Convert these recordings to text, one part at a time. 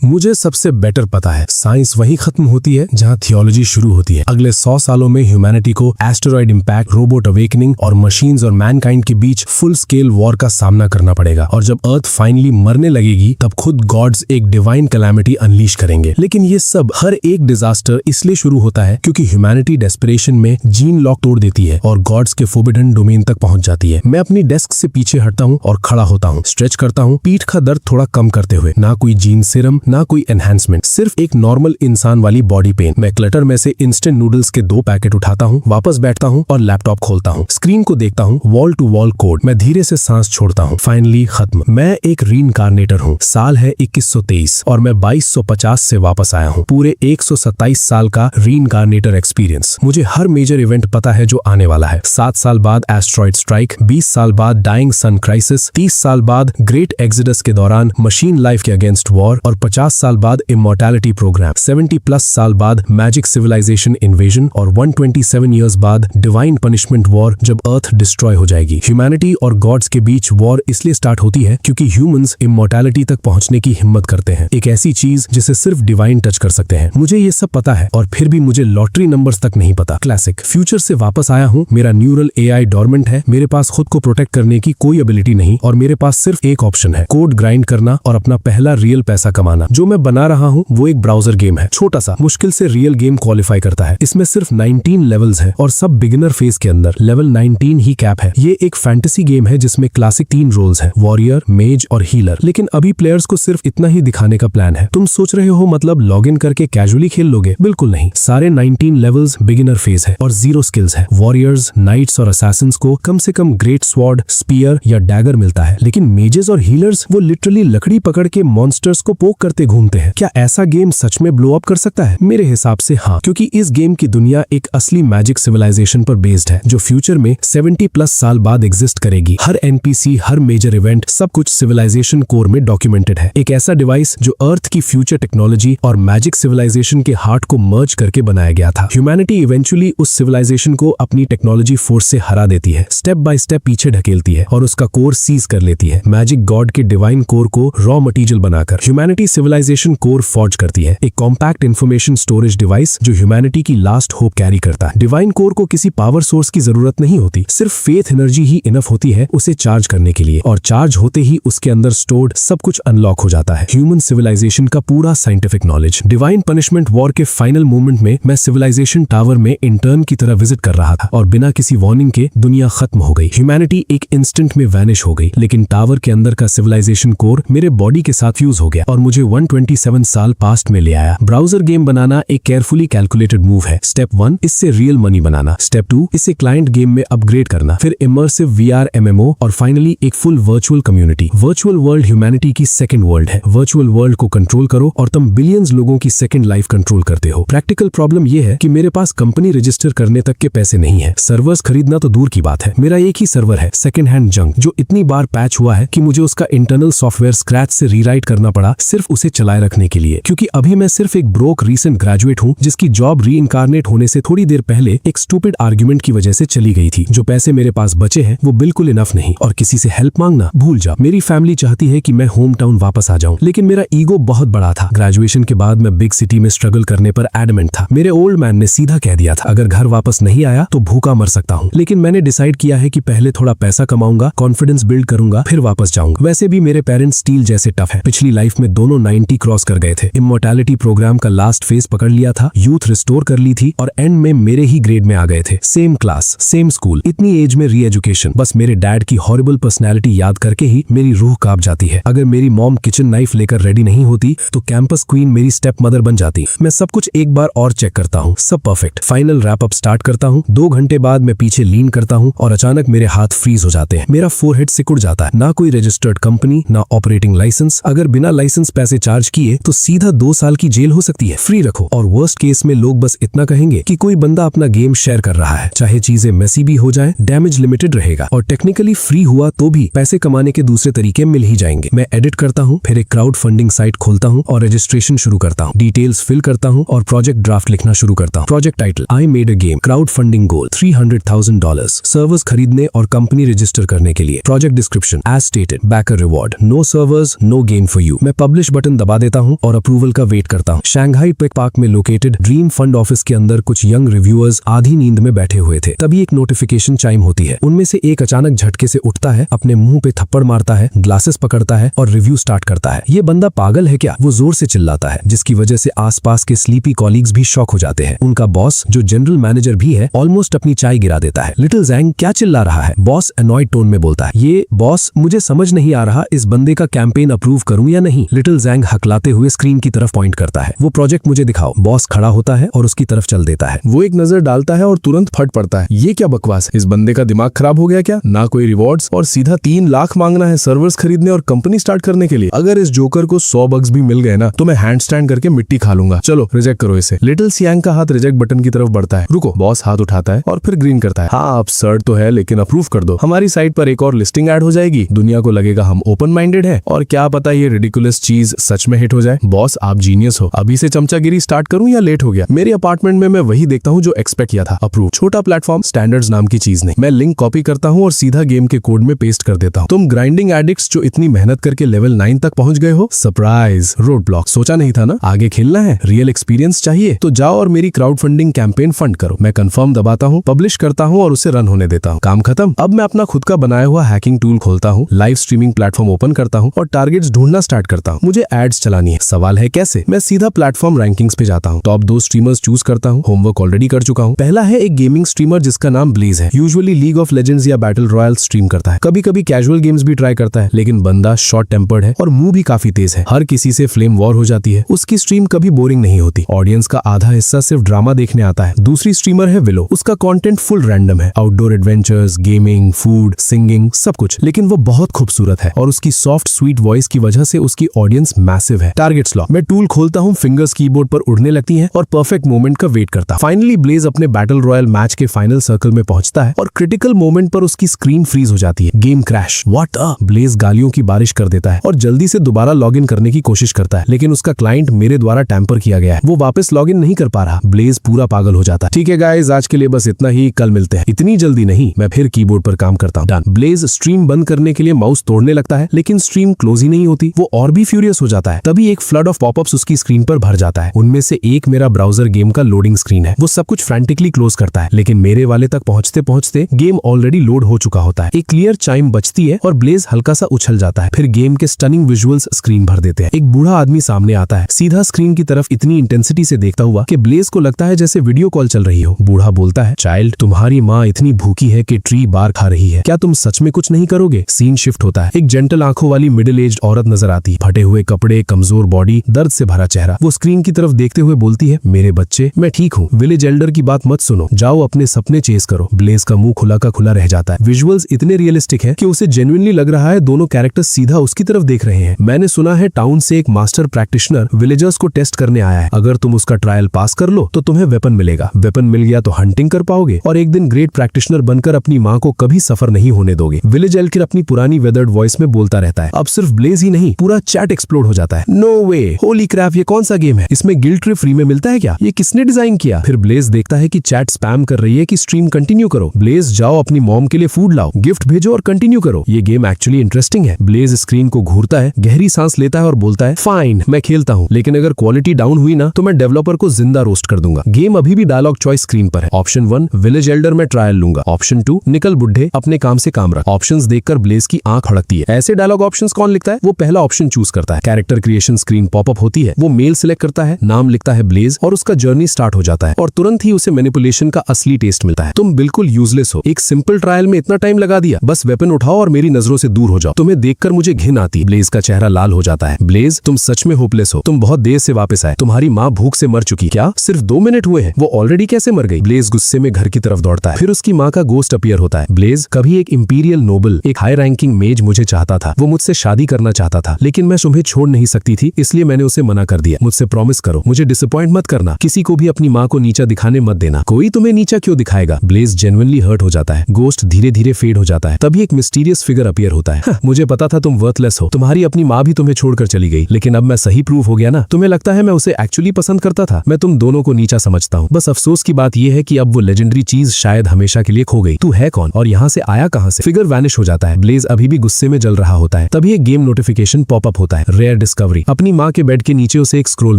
मुझे सबसे बेटर पता है, साइंस वहीं खत्म होती है जहां थियोलॉजी शुरू होती है। अगले 100 सालों में ह्यूमैनिटी को एस्टेरॉयड इंपैक्ट, रोबोट अवेकनिंग और मशीन्स और मैनकाइंड के बीच फुल स्केल वॉर का सामना करना पड़ेगा। और जब अर्थ फाइनली मरने लगेगी तब खुद गॉड्स एक डिवाइन कैलामिटी अनलीश करेंगे। लेकिन ये सब, हर एक डिजास्टर इसलिए शुरू होता है क्योंकि ह्यूमैनिटी डेस्परेशन में जीन लॉक तोड़ देती है और गॉड्स के फोरबिडन डोमेन तक पहुंच जाती है। मैं अपनी डेस्क से पीछे हटता हूँ और खड़ा होता हूँ, स्ट्रेच करता हूँ, पीठ का दर्द थोड़ा कम करते हुए। ना कोई जीन सिरम, ना कोई एनहांसमेंट, सिर्फ एक नॉर्मल इंसान वाली बॉडी पेन। मैं क्लटर में से इंस्टेंट नूडल्स के 2 पैकेट उठाता हूँ, वापस बैठता हूँ और लैपटॉप खोलता हूँ। स्क्रीन को देखता हूँ, वॉल टू वॉल कोड। मैं धीरे से सांस छोड़ता हूँ। फाइनली खत्म। मैं एक रीइंकार्नेटर हूँ। साल है 2123 और मैं 2250 से वापस आया हूँ। पूरे 127 साल का रीइंकार्नेटर एक्सपीरियंस। मुझे हर मेजर इवेंट पता है जो आने वाला है। 7 साल बाद एस्ट्रॉइड स्ट्राइक, 20 साल बाद डाइंग सन क्राइसिस, 30 साल बाद ग्रेट एग्जिडस के दौरान मशीन लाइफ के अगेंस्ट वॉर और 50 साल बाद इमॉर्टैलिटी प्रोग्राम, 70+ साल बाद मैजिक सिविलाइजेशन इन्वेजन और 127 ईयर्स बाद डिवाइन पनिशमेंट वॉर जब अर्थ डिस्ट्रॉय हो जाएगी। ह्यूमैनिटी और गॉड्स के बीच वॉर इसलिए स्टार्ट होती है क्योंकि ह्यूमंस इमॉर्टैलिटी तक पहुंचने की हिम्मत करते हैं, एक ऐसी चीज जिसे सिर्फ डिवाइन टच कर सकते हैं। मुझे ये सब पता है और फिर भी मुझे लॉटरी नंबर्स तक नहीं पता। क्लासिक। फ्यूचर से वापस आया हूँ, मेरा न्यूरल एआई डॉर्मेंट है, मेरे पास खुद को प्रोटेक्ट करने की कोई एबिलिटी नहीं और मेरे पास सिर्फ एक ऑप्शन है, कोड ग्राइंड करना और अपना पहला रियल पैसा कमाना। जो मैं बना रहा हूँ वो एक ब्राउजर गेम है, छोटा सा, मुश्किल से रियल गेम क्वालिफाई करता है। इसमें सिर्फ 19 लेवल्स हैं और सब बिगिनर फेज के अंदर। लेवल 19 ही कैप है। ये एक फैंटेसी गेम है जिसमें क्लासिक 3 रोल्स हैं, वॉरियर, मेज और हीलर। लेकिन अभी प्लेयर्स को सिर्फ इतना ही दिखाने का प्लान है। तुम सोच रहे हो मतलब लॉग इन करके कैजुअली खेल लोगे? बिल्कुल नहीं। सारे 19 लेवल्स बिगिनर फेज है और 0 स्किल्स है। वॉरियर्स, नाइट्स और असैसिन्स को कम से कम ग्रेट स्वॉर्ड, स्पीयर या डैगर मिलता है, लेकिन मेजेस और हीलर्स वो लिटरली लकड़ी पकड़ के मॉन्स्टर्स को पोक करते घूमते हैं। क्या ऐसा गेम सच में ब्लो अप कर सकता है? मेरे हिसाब से हाँ, क्योंकि इस गेम की दुनिया एक असली मैजिक सिविलाइजेशन पर बेस्ड है जो फ्यूचर में 70+ साल बाद एग्जिस्ट करेगी। हर एनपीसी, हर मेजर इवेंट, सब कुछ सिविलाइजेशन कोर में डॉक्यूमेंटेड है। एक ऐसा डिवाइस जो अर्थ की फ्यूचर टेक्नोलॉजी और मैजिक सिविलाइजेशन के हार्ट को मर्ज करके बनाया गया था। ह्यूमैनिटी इवेंचुअली उस सिविलाइजेशन को अपनी टेक्नोलॉजी फोर्स से हरा देती है, स्टेप बाय स्टेप पीछे ढकेलती है और उसका कोर सीज कर लेती है। मैजिक गॉड के डिवाइन कोर को रॉ मटेरियल बनाकर ह्यूमैनिटी सिविलाइजेशन कोर फॉर्ज करती है, एक कॉम्पैक्ट इंफॉर्मेशन स्टोरेज डिवाइस जो ह्यूमैनिटी की लास्ट होप कैरी करता है। डिवाइन कोर को किसी पावर सोर्स की जरूरत नहीं होती, सिर्फ फेथ एनर्जी ही इनफ होती है उसे चार्ज करने के लिए, और चार्ज होते ही उसके अंदर स्टोर्ड सब कुछ अनलॉक हो जाता है। ह्यूमन सिविलाइजेशन का पूरा scientific knowledge. Divine punishment war के फाइनल मोमेंट में मैं सिविलाइजेशन टावर में इंटर्न की तरह विजिट कर रहा था और बिना किसी वार्निंग के दुनिया खत्म हो गई। ह्यूमैनिटी एक इंस्टेंट में वैनिश हो गई, लेकिन टावर के अंदर का सिविलाइजेशन कोर मेरे बॉडी के साथ फ्यूज हो गया और मुझे 127 साल पास्ट में ले आया। ब्राउजर गेम बनाना एक केयरफुली कैलकुलेटेड मूव है। स्टेप 1, इससे रियल मनी बनाना। स्टेप 2, इसे क्लाइंट गेम में अपग्रेड करना। फिर इमर्सिव वीआर एमएमओ और फाइनली एक full virtual community. Virtual world humanity की सेकंड वर्ल्ड है। वर्चुअल वर्ल्ड को कंट्रोल करो और तुम बिलियंस लोगों की सेकंड लाइफ कंट्रोल करते हो। प्रैक्टिकल प्रॉब्लम यह है कि मेरे पास कंपनी रजिस्टर करने तक के पैसे नहीं है। सर्वर्स खरीदना तो दूर की बात है। मेरा एक ही सर्वर है, सेकंड हैंड जंक, जो इतनी बार पैच हुआ है कि मुझे उसका इंटरनल सॉफ्टवेयर स्क्रैच से रीराइट करना पड़ा सिर्फ उसे चलाए रखने के लिए, क्योंकि अभी मैं सिर्फ एक ब्रोक रीसेंट ग्रेजुएट हूँ जिसकी जॉब रीइंकार्नेट होने से थोड़ी देर पहले एक स्टूपिड आर्ग्यूमेंट की वजह से चली गई थी। जो पैसे मेरे पास बचे हैं वो बिल्कुल इनफ नहीं, और किसी से हेल्प मांगना भूल जा। मेरी फैमिली चाहती है कि मैं होम टाउन वापस आ जाऊं, लेकिन मेरा ईगो बहुत बड़ा था। ग्रेजुएशन के बाद मैं बिग सिटी में स्ट्रगल करने पर एडमेंट था। मेरे ओल्ड मैन ने सीधा कह दिया था अगर घर वापस नहीं आया तो भूखा मर सकता हूँ। लेकिन मैंने डिसाइड किया है कि पहले थोड़ा पैसा कमाऊंगा, कॉन्फिडेंस बिल्ड करूंगा, फिर वापस जाऊंगा। वैसे भी मेरे पेरेंट्स स्टील जैसे टफ है, पिछली लाइफ में दोनों 90 क्रॉस कर गए थे। इमॉर्टैलिटी प्रोग्राम का लास्ट फेज पकड़ लिया था, यूथ रिस्टोर कर ली थी और एंड में मेरे ही ग्रेड में आ गए थे। सेम क्लास, सेम स्कूल, इतनी एज में री एजुकेशन। बस मेरे डैड की हॉरिबल पर्सनैलिटी याद करके ही मेरी रूह कांप जाती है। अगर मेरी मॉम किचन नाइफ लेकर रेडी नहीं होती तो कैंपस क्वीन मेरी स्टेप मदर बन जाती। मैं सब कुछ एक बार और चेक करता हूँ, सब perfect. Final wrap up start करता हूँ। 2 घंटे बाद मैं पीछे लीन करता हूँ और अचानक मेरे हाथ फ्रीज हो जाते हैं। मेरा फोरहेड सिकुड़ जाता है। ना कोई रजिस्टर्ड कंपनी, ना ऑपरेटिंग लाइसेंस। अगर बिना लाइसेंस पैसे चार्ज किए तो सीधा 2 साल की जेल हो सकती है। फ्री रखो। और वर्स्ट केस में लोग बस इतना कहेंगे कि कोई बंदा अपना गेम शेयर कर रहा है। चाहे चीजें मेसी भी हो जाए, डैमेज लिमिटेड रहेगा और टेक्निकली फ्री हुआ तो भी पैसे कमाने के दूसरे तरीके मिल ही जाएंगे। मैं एडिट करता हूँ, फिर एक क्राउड फंडिंग साइट खोलता हूँ और रजिस्ट्रेशन शुरू करता हूँ। डिटेल्स फिल करता हूँ और प्रोजेक्ट ड्राफ्ट लिखना शुरू करता हूँ। Project title, I made a game. Crowd funding goal $300,000। Servers खरीदने और कंपनी रजिस्टर करने के लिए। Project description, as stated, backer reward, no servers no gain for you. मैं पब्लिश बटन बटन दबा देता हूँ और अप्रूवल का वेट करता हूँ। शंघाई टेक पार्क में लोकेटेड ड्रीम फंड ऑफिस के अंदर कुछ यंग रिव्यूअर्स आधी नींद में बैठे हुए थे। तभी एक नोटिफिकेशन चाइम होती है। उनमें से एक अचानक झटके से उठता है, अपने मुंह पे थप्पड़ मारता है, ग्लासेस पकड़ता है और रिव्यू स्टार्ट करता है। ये बंदा पागल है क्या? वो जोर से चिल्लाता है, जिसकी वजह से आसपास के स्लीपी कॉलीग्स भी शॉक हो जाते हैं। उनका बॉस, जो जनरल मैनेजर भी है, ऑलमोस्ट अपनी चाय गिरा देता है। लिटिल जैंग क्या चिल्ला रहा है? बॉस अनॉयड टोन में बोलता है। ये बॉस, मुझे समझ नहीं आ रहा इस बंदे का कैंपेन अप्रूव करूं या नहीं। लिटिल जैंग हकलाते हुए स्क्रीन की तरफ पॉइंट करता है। वो प्रोजेक्ट मुझे दिखाओ। बॉस खड़ा होता है और उसकी तरफ चल देता है। वो एक नजर डालता है और तुरंत फट पड़ता है। ये क्या बकवास है? इस बंदे का दिमाग खराब हो गया क्या? ना कोई रिवॉर्ड्स और सीधा 3 लाख मांगना है सर्वर्स खरीदने और कंपनी स्टार्ट करने के लिए। अगर इस जोकर को 100 बग्स भी मिल गए ना तो मैं हैंड स्टैंड करके मिट्टी खा लूंगा। चलो रिजेक्ट करो इसे। लिटिल सियांग का हाथ रिजेक्ट बटन की तरफ बढ़ता है। रुको, बॉस हाथ उठाता है और फिर ग्रीन करता है। हाँ, अपसर्ड तो है लेकिन अप्रूव कर दो। हमारी साइट पर एक और लिस्टिंग ऐड हो जाएगी। दुनिया को लगेगा हम ओपन माइंडेड है और क्या पता ये रिडिकुलस चीज सच में हिट हो जाए। बॉस, आप जीनियस हो। अभी से चमचागिरी स्टार्ट करूं या लेट हो गया? मेरे अपार्टमेंट में मैं वही देखता हूं जो एक्सपेक्ट किया था। अप्रूव। छोटा प्लेटफॉर्म, स्टैंडर्ड्स नाम की चीज नहीं। मैं लिंक कॉपी करता हूं और सीधा गेम के कोड में पेस्ट कर देता हूं। तुम ग्राइंडिंग एडिक्ट्स जो इतनी मेहनत करके लेवल 9 तक पहुंच गए हो, सरप्राइज, रोड ब्लॉक। सोचा नहीं था ना? आगे खेलना है, रियल एक्सपीरियंस चाहिए तो जाओ और मेरी क्राउड फंडिंग कैंपेन फंड करो। मैं कंफर्म दबाता हूं, पब्लिश करता हूं और उसे रन होने देता हूं। काम खत्म। अब मैं अपना खुद का बनाया हुआ हैकिंग टूल खोलता हूं, लाइव स्ट्रीमिंग प्लेटफॉर्म ओपन करता हूं और टारगेट्स ढूंढना स्टार्ट करता हूं। मुझे एड्स चलानी है। सवाल है कैसे? मैं सीधा प्लेटफॉर्म रैंकिंग्स पे जाता हूं, टॉप 2 स्ट्रीमर्स चूज करता हूं। होमवर्क ऑलरेडी कर चुका हूं। पहला है एक गेमिंग स्ट्रीमर जिसका नाम ब्लेज है। यूजुअली लीग ऑफ लेजेंड्स या बैटल रॉयल स्ट्रीम करता है। कभी कभी कैजुअल गेम्स भी ट्राई करता है, लेकिन बंदा शॉर्ट टेम्पर्ड है और मुंह भी काफी तेज है। हर किसी से फ्लेम वॉर हो जाती है। उसकी स्ट्रीम कभी बोरिंग नहीं होती। ऑडियंस का आधा हिस्सा सिर्फ ड्रामा देखने आता है। दूसरी स्ट्रीमर है विलो। उसका कंटेंट फुल रैंडम है, outdoor adventures, gaming, food, singing, सब कुछ। लेकिन वो बहुत खूबसूरत है और उसकी सॉफ्ट स्वीट वॉइस की वजह से उसकी ऑडियंस मैसिव है। Targets law. मैं टूल खोलता हूँ, फिंगर्स कीबोर्ड पर उड़ने लगती हैं और परफेक्ट मोमेंट का वेट करता। फाइनली ब्लेज अपने बैटल रॉयल मैच के फाइनल सर्कल में पहुंचता है और क्रिटिकल मोमेंट पर उसकी स्क्रीन फ्रीज हो जाती है। Game crash. What a. Blaze गालियों की बारिश कर देता है और जल्दी से दोबारा लॉग इन करने की कोशिश करता है, लेकिन उसका क्लाइंट मेरे द्वारा टैंपर किया गया है। वो वापस लॉग इन नहीं कर पा रहा। ब्लेज पूरा पागल हो जाता है। ठीक है गाइस, आज के लिए बस इतना ही। कल मिलते हैं। इतनी जल्दी नहीं, मैं फिर कीबोर्ड पर काम करता हूँ। डन। ब्लेज स्ट्रीम बंद करने के लिए माउस तोड़ने लगता है, लेकिन स्ट्रीम क्लोज ही नहीं होती। वो और भी फ्यूरियस हो जाता है। तभी एक फ्लड ऑफ पॉपअप्स उसकी स्क्रीन पर भर जाता है। उनमें से एक मेरा ब्राउजर गेम का लोडिंग स्क्रीन है। वो सब कुछ फ्रैंटिकली क्लोज करता है, लेकिन मेरे वाले तक पहुंचते पहुंचते गेम ऑलरेडी लोड हो चुका होता है। एक क्लियर चाइम बजती है और ब्लेज हल्का सा उछल जाता है। फिर गेम के स्टनिंग विजुअल्स स्क्रीन भर देते हैं। एक बूढ़ा आदमी सामने आता है, सीधा स्क्रीन की तरफ इतनी इंटेंसिटी से देखता हुआ कि ब्लेज को लगता है जैसे वीडियो कॉल चल रही हो। बूढ़ा बोलता है, चाइल्ड, तुम्हारी माँ इतनी भूखी है कि ट्री बार खा रही है। क्या तुम सच में कुछ नहीं करोगे? सीन शिफ्ट होता है। एक जेंटल आंखों वाली मिडिल एज्ड औरत नजर आती है। फटे हुए कपड़े, कमजोर बॉडी, दर्द से भरा चेहरा। वो स्क्रीन की तरफ देखते हुए बोलती है, मेरे बच्चे, मैं ठीक हूँ। विलेज एल्डर की बात मत सुनो, जाओ अपने सपने चेस करो। ब्लेज का मुंह खुला का खुला रह जाता है। विजुअल्स इतने रियलिस्टिक है कि उसे जेन्युइनली लग रहा है दोनों कैरेक्टर्स सीधा उसकी तरफ देख रहे हैं। मैंने सुना है टाउन से एक मास्टर प्रैक्टिशनर विलेजर्स को टेस्ट करने आया है। अगर तुम उसका ट्रायल पास कर लो तो तुम्हें वेपन मिलेगा। वेपन मिल गया तो हंटिंग कर पाओगे और एक दिन ग्रेट प्रैक्टिशनर बनकर अपनी माँ को कभी सफर नहीं होने दोगे। विलेज एल्डर अपनी पुरानी वेदर्ड वॉइस में बोलता रहता है। अब सिर्फ ब्लेज ही नहीं, पूरा चैट एक्सप्लोड हो जाता है। नो वे, होली क्रैप, ये कौन सा गेम है? इसमें गिल्ड ट्रिप फ्री में मिलता है क्या? ये किसने डिजाइन किया? फिर ब्लेज देखता है कि चैट स्पैम कर रही है कि स्ट्रीम कंटिन्यू करो। ब्लेज, जाओ अपनी मॉम के लिए फूड लाओ, गिफ्ट भेजो और कंटिन्यू करो। ये गेम एक्चुअली इंटरेस्टिंग है। ब्लेज स्क्रीन को घूरता है, गहरी सांस लेता है और बोलता है, फाइन, मैं खेलता हूँ, लेकिन अगर क्वालिटी डाउन हुई ना तो मैं डेवलपर को जिंदा रोस्ट कर दूंगा। गेम अभी भी डायलॉग चॉइस स्क्रीन पर है। ऑप्शन 1, विलेज एल्डर में ट्रायल लूंगा। ऑप्शन 2, निकल बुढ़े, अपने काम से काम रख। ऑप्शंस देखकर ब्लेज की आंख हड़कती है। ऐसे डायलॉग ऑप्शंस कौन लिखता है? वो पहला ऑप्शन चूज करता है। कैरेक्टर क्रिएशन स्क्रीन पॉपअप होती है। वो मेल सिलेक्ट करता है, नाम लिखता है ब्लेज और उसका जर्नी स्टार्ट हो जाता है और तुरंत ही उसे मैनिपुलेशन का असली टेस्ट मिलता है। तुम बिल्कुल यूजलेस हो। एक सिंपल ट्रायल में इतना टाइम लगा दिया। बस वेपन उठाओ और मेरी नजरों से दूर हो जाओ। तुम्हें देखकर मुझे घिन आती। ब्लेज का चेहरा लाल हो जाता है। ब्लेज, तुम सच में होपलेस हो। तुम बहुत देर से वापस आए। तुम्हारी माँ भूख से मर चुकी। क्या सिर्फ 2 मिनट हुए हैं? वो ऑलरेडी कैसे मर गई? ब्लेज गुस्से में घर की तरफ दौड़ता है। फिर उसकी माँ का गोस्ट अपीयर होता है। ब्लेज, कभी एक इंपीरियल नोबल, एक हाई रैंकिंग मेज मुझे चाहता था। वो मुझसे शादी करना चाहता था, लेकिन मैं तुम्हें छोड़ नहीं सकती थी, इसलिए मैंने उसे मना कर दिया। मुझसे प्रॉमिस करो, मुझे डिसअपॉइंट मत करना। किसी को भी अपनी माँ को नीचा दिखाने मत देना। कोई तुम्हें नीचा क्यों दिखाएगा? ब्लेज जेन्युइनली हर्ट हो जाता है। गोस्ट धीरे धीरे फेड हो जाता है। तभी एक मिस्टीरियस फिगर अपीयर होता है। मुझे पता था तुम वर्थलेस हो। तुम्हारी अपनी माँ भी तुम्हें छोड़कर चली गई, लेकिन अब मैं सही प्रूव हो गया ना। तुम्हें लगता है मैं उसे एक्चुअली पसंद करता था। मैं तुम दोनों को नीचा समझता हूँ। बस अफसोस की बात यह है कि अब वो लेजेंडरी चीज शायद हमेशा के लिए खो गई। तू है कौन और यहाँ से आया कहाँ से? फिगर वैनिश हो जाता है। ब्लेज अभी भी गुस्से में जल रहा होता है। तभी एक गेम नोटिफिकेशन पॉपअप होता है। Rare discovery. अपनी माँ के बेड के नीचे उसे एक स्क्रोल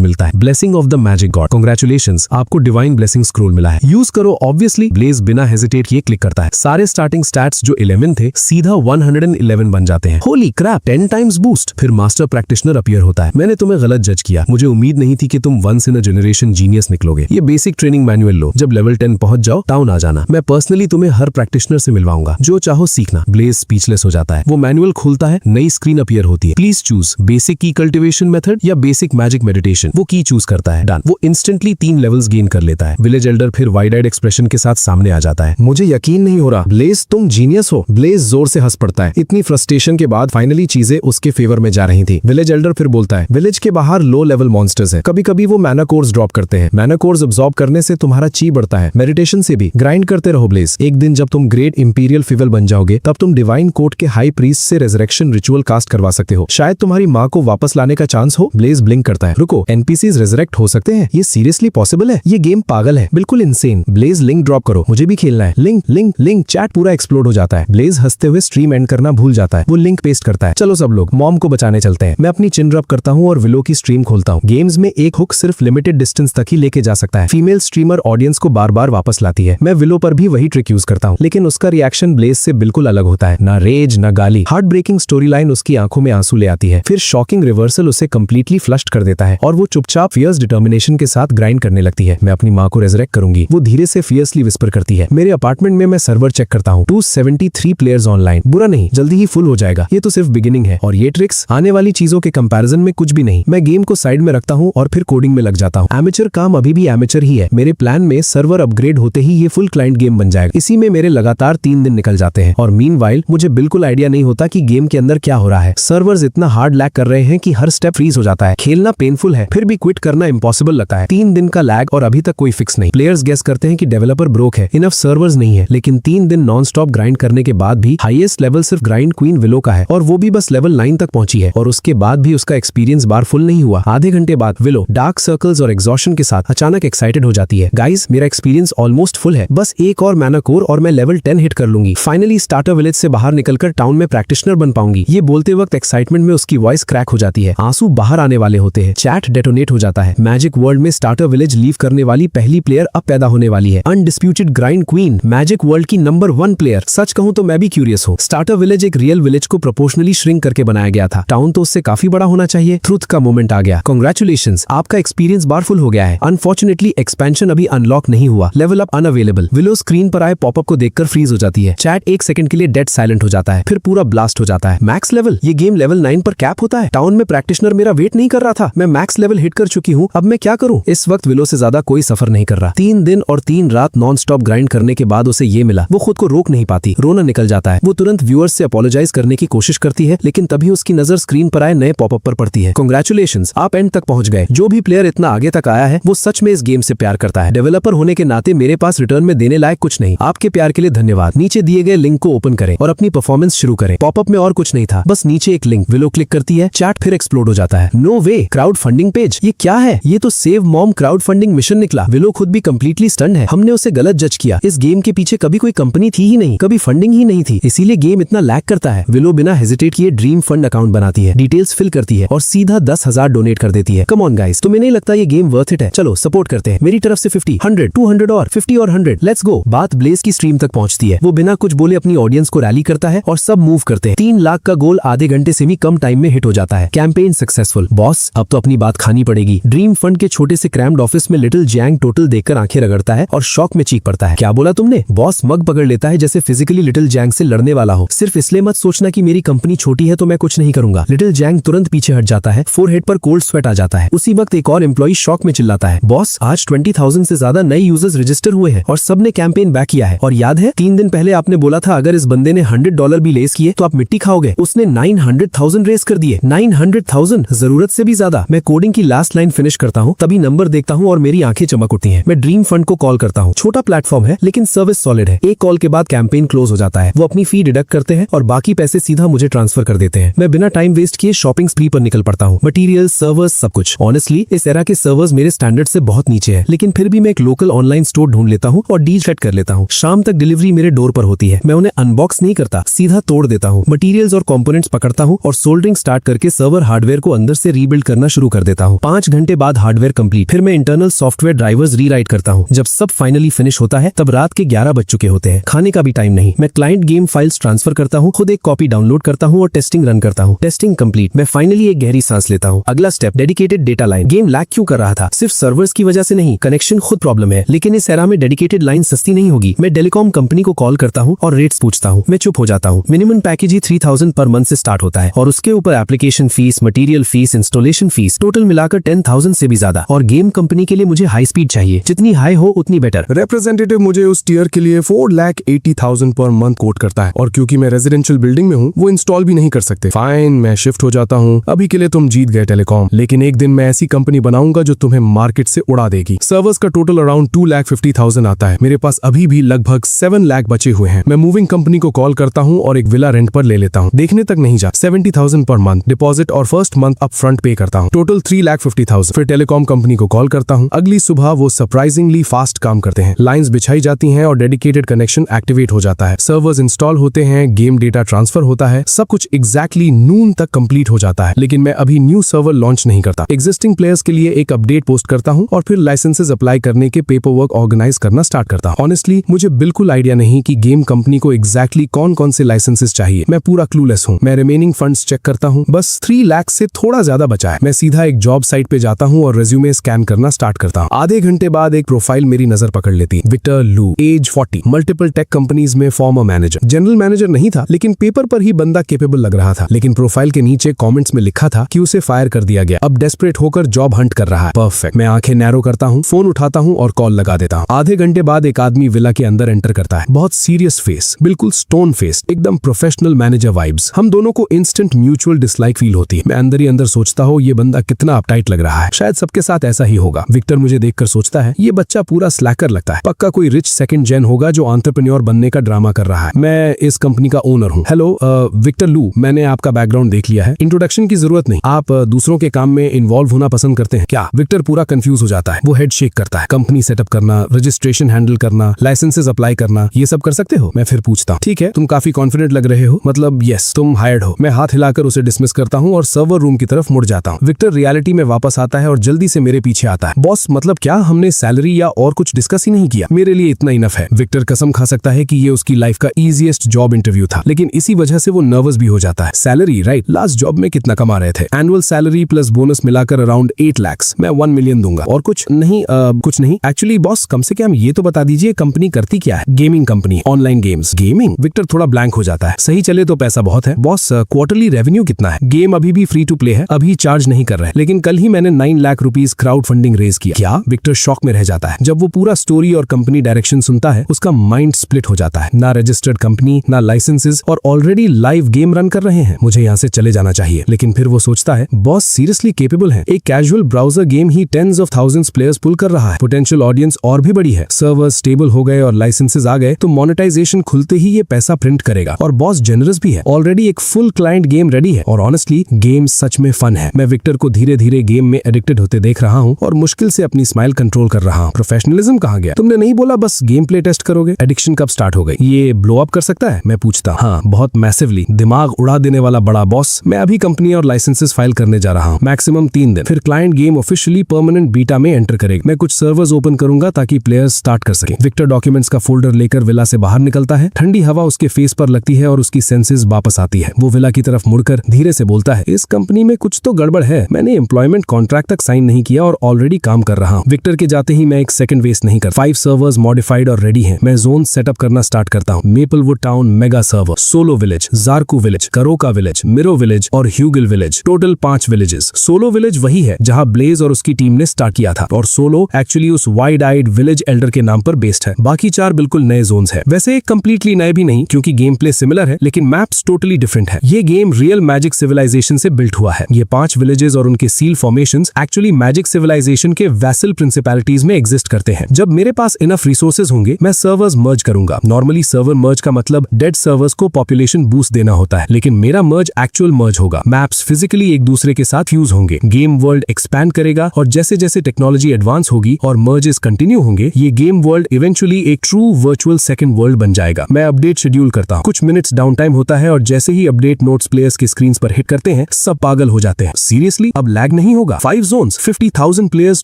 मिलता है, blessing of the magic God. Congratulations, आपको डिवाइन ब्लेसिंग स्क्रोल मिला है, यूज करो। ऑब्वियसली ब्लेज बिना हेजिटेट किए क्लिक करता है। सारे स्टार्टिंग स्टैट्स जो 11 थे सीधा 111 बन जाते हैं। Holy crap, 10 times boost. फिर मास्टर प्रैक्टिशनर अपीयर होता है। मैंने तुम्हें गलत जज किया, मुझे उम्मीद नहीं थी कि तुम once in a generation genius निकलोगे। ये बेसिक ट्रेनिंग मैनुअल लो, जब लेवल 10 पहुंच जाओ टाउन आ जाना, मैं पर्सनली तुम्हें हर प्रैक्टिशनर से मिलवाऊंगा, जो चाहो सीखना। ब्लेज स्पीचलेस हो जाता है। वो मैनुअल खुलता है, नई स्क्रीन अपीयर होती है। प्लीज चूज बेसिक की कल्टिवेशन मेथड या बेसिक मैजिक मेडिटेशन। वो की चूज करता है, डन। वो इंस्टेंटली 3 लेवल्स गेन कर लेता है। विलेज एल्डर फिर वाइड आइड एक्सप्रेशन के साथ सामने आ जाता है। मुझे यकीन नहीं हो रहा, ब्लेज तुम जीनियस हो। ब्लेज जोर से हंस पड़ता है। इतनी फ्रस्ट्रेशन के बाद फाइनली चीजें उसके फेवर में जा रही थी। विलेज एल्डर फिर बोलता है, विलेज के बाहर लो लेवल मॉन्स्टर्स हैं। कभी कभी वो मैना कोर्स ड्रॉप करते हैं। मैना कोर्स अब्सॉर्ब करने से तुम्हारा ची बढ़ता है। मेडिटेशन से भी ग्राइंड करते रहो ब्लेज। एक दिन जब तुम ग्रेट इंपीरियल फिवल बन जाओगे तब तुम डिवाइन कोर्ट के हाई प्रीस्ट से रेजरेक्शन रिचुअल कास्ट करवा सकते हो। शायद तुम्हारी माँ को वापस लाने का चांस हो। ब्लेज ब्लिंक करता है, रुको, एनपीसीज रेजरेक्ट हो सकते हैं? ये सीरियसली पॉसिबल है? ये गेम पागल है, बिल्कुल इंसेन। ब्लेज लिंक ड्रॉप करो, मुझे भी खेलना है। Link link link. चैट पूरा एक्सप्लोड हो जाता है। ब्लेज हंसते हुए स्ट्रीम एंड करना भूल जाता है। वो लिंक पेस्ट करता है, चलो सब लोग मॉम को बचाने चलते हैं। मैं अपनी चिन रब करता हूँ और विलो की स्ट्रीम खोलता हूँ। गेम्स में एक हुक सिर्फ लिमिटेड डिस्टेंस तक ही लेके जा सकता है। फीमेल स्ट्रीमर ऑडियंस को बार बार वापस लाती है। मैं विलो पर भी वही ट्रिक यूज करता हूँ, लेकिन उसका रिएक्शन ब्लेज से बिल्कुल अलग होता है। ना रेज ना गाली, हार्ट ब्रेकिंग स्टोरी लाइन उसकी आंखों में आंसू ले आती है। फिर शॉकिंग रिवर्सल उसे कंप्लीटली फ्लश्ड कर देता है और वो चुपचाप फियर्स डिटर्मिनेशन के साथ ग्राइंड करने लगती है। मैं अपनी माँ को रेजरेक्ट करूंगी, वो धीरे से फियर्सली विस्पर करती है। मेरे अपार्टमेंट में मैं सर्वर चेक करता हूँ, 273 प्लेयर्स ऑनलाइन। बुरा नहीं, जल्दी ही फुल हो जाएगा। ये तो सिर्फ बिगिनिंग है और ये ट्रिक्स आने वाली चीजों के कंपैरिजन में कुछ भी नहीं। मैं गेम को साइड में रखता हूँ और फिर कोडिंग में लग जाता हूँ। एमेचर काम अभी भी एमेचर ही है। मेरे प्लान में सर्वर अपग्रेड होते ही ये फुल क्लाइंट गेम बन जाएगा। इसी में मेरे लगातार 3 दिन निकल जाते हैं और मीनवाइल मुझे बिल्कुल आइडिया नहीं होता कि गेम के अंदर क्या हो रहा है। सर्वर्स इतना हार्ड लैग कर रहे हैं कि हर स्टेप फ्रीज हो जाता है। खेलना पेनफुल है, फिर भी क्विट करना इम्पॉसिबल लगता है। 3 दिन का लैग और अभी तक कोई फिक्स नहीं। प्लेयर्स गेस करते हैं कि डेवलपर ब्रोक है, इनफ सर्वर्स नहीं है, लेकिन 3 दिन नॉन स्टॉप ग्राइंड करने के बाद भी हाईएस्ट लेवल सिर्फ ग्राइंड क्वीन विलो का है और वो भी बस लेवल 9 तक पहुंची है और उसके बाद भी उसका एक्सपीरियंस बार फुल नहीं हुआ। आधे घंटे बाद विलो डार्क सर्कल्स और एग्जॉशन के साथ अचानक एक्साइटेड हो जाती है। गाइस, मेरा एक्सपीरियंस ऑलमोस्ट फुल है, बस एक और मैना कोर और मैं लेवल 10 हिट कर लूंगी। फाइनली स्टार्टर विलेज से बाहर निकलकर टाउन में प्रैक्टिशनर बन पाऊंगी। ये बोलते वक्त एक्साइटमेंट में उसकी वॉइस क्रैक हो जाती है, आंसू बाहर आने वाले होते हैं। चैट डेटोनेट हो जाता है। मैजिक वर्ल्ड में स्टार्टर विलेज लीव करने वाली पहली प्लेयर अब पैदा होने वाली है। Undisputed grind queen, magic world की नंबर 1 प्लेयर। सच कहूं तो मैं भी क्यूरियस हूँ। स्टार्टर विलेज एक रियल विलेज को प्रोपोर्शनली श्रिंक करके बनाया गया था। टाउन तो उससे काफी बड़ा होना चाहिए। ट्रुथ का मोमेंट आ गया। कांग्रेचुलेशंस, आपका एक्सपीरियंस बार फुल हो गया है। अनफॉर्चुनेटली एक्सपेंशन अभी अनलॉक नहीं हुआ। Level up unavailable. Willow screen पर आए पॉपअप को देखकर फ्रीज हो जाती है। चैट एक सेकंड के लिए डेड साइलेंट हो जाता है, फिर पूरा ब्लास्ट हो जाता है। मैक्स लेवल, ये गेम लेवल 9 पर कैप होता है। टाउन में प्रैक्टिशनर मेरा वेट नहीं कर रहा था। मैं मैक्स लेवल हिट कर चुकी हूँ, अब मैं क्या करूँ? इस वक्त विलो से ज्यादा कोई सफर नहीं कर रहा। 3 दिन और 3 रात नॉन स्टॉप ग्राइंड करने के बाद उसे ये मिला। वो खुद को रोक नहीं पाती, रोना निकल जाता है। वो तुरंत व्यूअर्स से अपोलोजाइज करने की कोशिश करती है, लेकिन तभी उसकी नजर स्क्रीन पर आए नए पॉपअप पर पड़ती है। कांग्रेचुलेशंस, आप एंड तक पहुंच गए। जो भी प्लेयर इतना आगे तक आया है वो सच में इस गेम से प्यार करता है। डेवलपर होने के नाते मेरे पास रिटर्न में देने लायक कुछ नहीं। आपके प्यार के लिए धन्यवाद। नीचे दिए गए लिंक को ओपन करें और अपनी परफॉर्मेंस शुरू करें। पॉपअप में और कुछ नहीं था, बस नीचे एक लिंक। विलो क्लिक करती है, चैट फिर एक्सप्लोड हो जाता है। नो वे, क्राउड फंडिंग पेज। ये क्या है? ये तो save mom crowd funding mission निकला। विलो खुद भी कंप्लीटली स्टन्ड है। हमने उसे गलत जज किया। इस गेम के पीछे कभी कोई कंपनी थी ही नहीं, कभी फंडिंग ही नहीं थी, इसीलिए गेम इतना लैग करता है। विलो बिना हेजिटेट किए ड्रीम फंड अकाउंट बनाती है, डिटेल्स फिल करती है और सीधा 10,000 डोनेट कर देती है। कम ऑन गाइस, तुम्हें नहीं लगता ये गेम वर्थ इट है? चलो सपोर्ट करते हैं। मेरी तरफ से 50, 100, 200 और 50 और 100। Let's go. बात ब्लेज की स्ट्रीम तक पहुंचती है। वो बिना कुछ बोले अपनी ऑडियंस को रैली करता है और सब मूव करते हैं। 3 लाख का गोल आधे घंटे से भी कम टाइम में हिट हो जाता है। Campaign successful. बॉस, अब तो अपनी बात खानी पड़ेगी। ड्रीम फंड के छोटे से क्रैम्ड ऑफिस में लिटिल जैंग टोटल देखकर आंखें रगड़ता है और शॉक में चीख पड़ता है। क्या बोला तुमने? बॉस मग पकड़ लेता है जैसे फिजिकली लिटिल जैंग से लड़ने वाला हो। सिर्फ इसलिए मत सोचना कि मेरी कंपनी छोटी है तो मैं कुछ नहीं करूंगा। लिटिल जैंग तुरंत पीछे हट जाता है। फोरहेड पर कोल्ड स्वेट आ जाता है। उसी वक्त एक और एम्प्लॉई शॉक में चिल्लाता है, बॉस आज 20,000 से ज्यादा नए यूजर्स रजिस्टर हुए हैं और सबने कैंपेन बैक किया है। और याद है 3 दिन पहले आपने बोला था अगर इस बंदे ने $100 भी रेस किए तो आप मिट्टी खाओगे। उसने 900,000 रेस कर दिए। 900,000, जरूरत से भी ज्यादा। मैं कोडिंग की लास्ट लाइन फिनिश करता हूँ, तभी नंबर देखता हूँ और मेरी आंखें चमक उठती हैं। मैं ड्रीम फंड को कॉल करता हूँ। छोटा प्लेटफॉर्म है लेकिन सर्विस सॉलिड है। एक कॉल के बाद कैंपेन क्लोज हो जाता है। वो अपनी फी डिडक्ट करते हैं और बाकी पैसे सीधा मुझे ट्रांसफर कर देते हैं। मैं बिना टाइम वेस्ट किए शॉपिंग स्प्री पर निकल पड़ता हूँ। मटीरियल, सर्वर्स, सब कुछ। ऑनेस्टली इस एरा के सर्वर्स मेरे स्टैंडर्ड से बहुत नीचे है, लेकिन फिर भी मैं एक लोकल ऑनलाइन स्टोर ढूंढ लेता हूँ और डील सेट कर लेता हूँ। शाम तक डिलीवरी मेरे डोर पर होती है। मैं उन्हें अनबॉक्स नहीं करता, सीधा तोड़ देता हूँ। मटीरियल्स और कंपोनेंट्स पकड़ता हूँ और सोल्डरिंग स्टार्ट करके सर्वर सर्वर हार्डवेयर को अंदर से रीबिल्ड करना शुरू कर देता हूँ। 5 घंटे बाद हार्डवेयर कंप्लीट। फिर मैं इंटरनल सॉफ्टवेयर ड्राइवर्स रीराइट करता हूँ। जब सब फाइनली फिनिश होता है तब रात के 11 बज चुके होते हैं। खाने का भी टाइम नहीं। मैं क्लाइंट गेम फाइल्स ट्रांसफर करता हूँ, खुद एक कॉपी डाउनलोड करता हूँ और टेस्टिंग रन करता हूँ। Testing complete. मैं फाइनली एक गहरी सांस लेता हूँ। अगला step, dedicated data line. Game lag क्यों कर रहा था? सिर्फ सर्वर्स की वजह से नहीं, कनेक्शन खुद प्रॉब्लम है। लेकिन इस एरा में डेडिकेटेड लाइन सस्ती नहीं होगी। मैं टेलीकॉम कंपनी को कॉल करता हूँ और रेट्स पूछता हूँ। मैं चुप हो जाता हूँ। मिनिमम पैकेज ही 3000 पर मंथ से स्टार्ट होता है और उसके ऊपर application fees, material fees, installation fees, total मिलाकर 10,000 से भी ज्यादा। और गेम कंपनी के लिए मुझे हाई स्पीड चाहिए, जितनी हाई हो उतनी बेटर। रिप्रेजेंटेटिव मुझे उस टियर के लिए 4,80,000 पर मंथ कोट करता है और क्योंकि मैं रेजिडेंशियल बिल्डिंग में हूँ वो इंस्टॉल भी नहीं कर सकते। फाइन, मैं शिफ्ट हो जाता हूँ। अभी के लिए तुम जीत गए टेलीकॉम, लेकिन एक दिन मैं ऐसी कंपनी बनाऊंगा जो तुम्हें मार्केट से उड़ा देगी। सर्वर्स का टोटल अराउंड 2,50,000 आता है। मेरे पास अभी भी लगभग 7 लाख बचे हुए हैं। मैं मूविंग कंपनी को कॉल करता हूँ और एक विला रेंट पर ले लेता हूँ। देखने तक नहीं जा, 70,000 पर मंथ डिपॉजिट और फर्स्ट मंथ अप फ्रंट पे करता हूँ। टोटल 3,50,000। फिर टेलीकॉम कंपनी को कॉल करता हूँ। अगली सुबह वो सरप्राइजिंगली फास्ट काम करते हैं। लाइंस बिछाई जाती हैं और डेडिकेटेड कनेक्शन एक्टिवेट हो जाता है। सर्वर्स इंस्टॉल होते हैं, गेम डेटा ट्रांसफर होता है, सब कुछ एग्जैक्टली नून तक कंप्लीट हो जाता है। लेकिन मैं अभी न्यू सर्वर लॉन्च नहीं करता। एग्जिस्टिंग प्लेयर्स के लिए एक अपडेट पोस्ट करता हूँ और फिर लाइसेंसेस अप्लाई करने के पेपर वर्क ऑर्गेनाइज करना स्टार्ट करता हूँ। ऑनेस्टली मुझे बिल्कुल आइडिया नहीं कि गेम कंपनी को एग्जैक्टली कौन कौन से लाइसेंसेस चाहिए। मैं पूरा क्लूलेस हूँ। मैं रिमेनिंग फंड्स चेक करता हूँ, बस 3 लाख से थोड़ा ज्यादा बचा है। मैं सीधा एक जॉब साइट पे जाता हूँ और रेज्यूमे स्कैन करना स्टार्ट करता हूँ। आधे घंटे बाद एक प्रोफाइल मेरी नजर पकड़ लेती है। विक्टर लू, एज 40, मल्टीपल टेक कंपनीज में फॉर्मर मैनेजर। जनरल मैनेजर नहीं था, लेकिन पेपर पर ही बंदा केपेबल लग रहा था। लेकिन प्रोफाइल के नीचे कमेंट्स में लिखा था कि उसे फायर कर दिया गया, अब डेस्परेट होकर जॉब हंट कर रहा है। परफेक्ट। मैं आंखें नैरो करता हूँ, फोन उठाता हूँ और कॉल लगा देता हूँ। आधे घंटे बाद एक आदमी विला के अंदर एंटर करता है। बहुत सीरियस फेस, बिल्कुल स्टोन फेस, एकदम प्रोफेशनल मैनेजर वाइब्स। हम दोनों को इंस्टेंट म्यूचुअल डिसलाइक फील होती है। मैं अंदर ही अंदर सोचता हूँ ये बंदा कितना अपटाइट लग रहा है। शायद सबके साथ ऐसा ही होगा। विक्टर मुझे देखकर सोचता है ये बच्चा पूरा स्लैकर लगता है, पक्का कोई रिच सेकंड जेन होगा जो एंटरप्रेन्योर बनने का ड्रामा कर रहा है। मैं इस कंपनी का ओनर हूँ। हेलो विक्टर लू, मैंने आपका बैकग्राउंड देख लिया है, इंट्रोडक्शन की जरूरत नहीं। आप दूसरों के काम में इन्वॉल्व होना पसंद करते हैं क्या? विक्टर पूरा कंफ्यूज हो जाता है। वो हेड शेक करता है। कंपनी सेटअप करना, रजिस्ट्रेशन हैंडल करना, लाइसेंसेस अप्लाई करना, ये सब कर सकते हो? मैं फिर पूछता हूँ, ठीक है, तुम काफी कॉन्फिडेंट लग रहे हो, मतलब यस, तुम हायर्ड हो। मैं हाथ हिलाकर उसे डिसमिस करता हूँ और सर्वर रूम की तरफ मुड़ जाता हूँ। विक्टर रियलिटी में वापस आता है और जल्दी से मेरे पीछे आता है। बॉस, मतलब क्या हमने सैलरी या और कुछ डिस्कस ही नहीं किया? मेरे लिए इतना इनफ है। विक्टर कसम खा सकता है कि ये उसकी लाइफ का इजीएस्ट जॉब इंटरव्यू था, लेकिन इसी वजह से वो नर्वस भी हो जाता है। सैलरी, राइट, लास्ट जॉब में कितना कमा रहे थे? एनुअल सैलरी प्लस बोनस मिलाकर अराउंड 8 लाख। मैं 1 मिलियन दूंगा। और कुछ नहीं? कुछ नहीं एक्चुअली बॉस, कम से कम ये तो बता दीजिए कंपनी करती क्या है? Gaming company, online games. Gaming? Victor थोड़ा ब्लैंक हो जाता है। सही चले तो पैसा बहुत है। बॉस, क्वार्टरली रेवेन्यू कितना है? गेम अभी भी फ्री टू प्ले है, अभी चार्ज नहीं कर रहे, लेकिन कल ही मैंने 9 lakh rupees crowd funding raise किया। क्या? विक्टर शॉक में रह जाता है। जब वो पूरा स्टोरी और कंपनी डायरेक्शन सुनता है उसका माइंड स्प्लिट हो जाता है। ना रजिस्टर्ड कंपनी, ना लाइसेंसेस, और ऑलरेडी लाइव गेम रन कर रहे हैं। मुझे यहाँ से चले जाना चाहिए। लेकिन फिर वो सोचता है बॉस सीरियसली केपेबल है। एक कैजुअल ब्राउजर गेम ही tens of thousands players pull कर रहा है। पोटेंशियल ऑडियंस और भी बड़ी है। सर्वर स्टेबल हो गए और लाइसेंसेस आ गए तो मोनेटाइजेशन खुलते ही ये पैसा प्रिंट करेगा। और बॉस जेनरस भी है, ऑलरेडी एक फुल क्लाइंट गेम रेडी है। और ऑनेस्टली गेम सच में फन है। मैं विक्टर को धीरे धीरे गेम में एडिक्टेड होते देख रहा हूँ और मुश्किल से अपनी स्माइल कंट्रोल कर रहा हूँ। प्रोफेशनलिज्म कहाँ गया? तुमने नहीं बोला बस गेम प्ले टेस्ट करोगे? एडिक्शन कब स्टार्ट हो गई? ये ब्लो अप कर सकता है? मैं पूछता। हाँ, बहुत मैसिवली, दिमाग उड़ा देने वाला बड़ा बॉस। मैं अभी कंपनी और लाइसेंसेस फाइल करने जा रहा हूँ, मैक्सिमम 3 दिन। फिर client game officially permanent beta में एंटर करेगा। मैं कुछ सर्वर्स ओपन करूंगा ताकि प्लेयर्स स्टार्ट कर सके। विक्टर डॉक्यूमेंट्स का फोल्डर लेकर विला से बाहर निकलता है। ठंडी हवा उसके फेस पर लगती है और उसकी सेंसेस वापस आती है। वो विला की तरफ मुड़कर धीरे से बोलता है, इस कंपनी में कुछ तो गड़बड़ है। मैंने एम्प्लॉयमेंट कॉन्ट्रैक्ट तक साइन नहीं किया और ऑलरेडी काम कर रहा हूँ। विक्टर के जाते ही मैं एक सेकंड वेस्ट नहीं कर। 5 सर्वर्स मॉडिफाइड और रेडी हैं। मैं जोन सेटअप करना स्टार्ट करता हूँ। Maplewood town mega server, solo village, Jarku village, Karoka village, Miro village और Hugill village. Total 5 villages. Solo village वही है जहाँ ब्लेज और उसकी टीम ने स्टार्ट किया था और सोलो एक्चुअली उस वाइड आइड विलेज एल्डर के नाम पर बेस्ड है। बाकी 4 बिल्कुल नए जोन्स है। वैसे कंप्लीटली नए भी नहीं क्योंकि गेम प्ले सिमिलर है, लेकिन मैप्स टोटली डिफरेंट है। ये गेम रियल मैजिक सिविलाइजेशन से बिल्ट हुआ है। ये 5 विलेजेस और उनके seal formations actually magic civilisation के वैसल प्रिंसिपैलिटीज में एग्जिस्ट करते हैं। जब मेरे पास इनफ रिसोर्सेज होंगे मैं सर्वर्स मर्ज करूंगा। नॉर्मली सर्वर मर्ज का मतलब डेड सर्वर्स को पॉपुलेशन बूस्ट देना होता है, लेकिन मेरा मर्ज एक्चुअल मर्ज होगा। मैप्स फिजिकली एक दूसरे के साथ फ्यूज होंगे। गेम वर्ल्ड एक्सपैंड करेगा और जैसे जैसे टेक्नोलॉजी एडवांस होगी और मर्जेस कंटिन्यू होंगे ये गेम वर्ल्ड इवेंचुअली एक ट्रू वर्चुअल सेकंड वर्ल्ड बन जाएगा। मैं अपडेट शेड्यूल करता हूँ। कुछ मिनट्स डाउन टाइम होता है और जैसे ही अपडेट नोट्स प्लेयर्स की स्क्रीन पर हिट करते हैं हैं सब पागल हो जाते हैं। सीरियसली अब लैग नहीं होगा। 5 zones, 50,000 players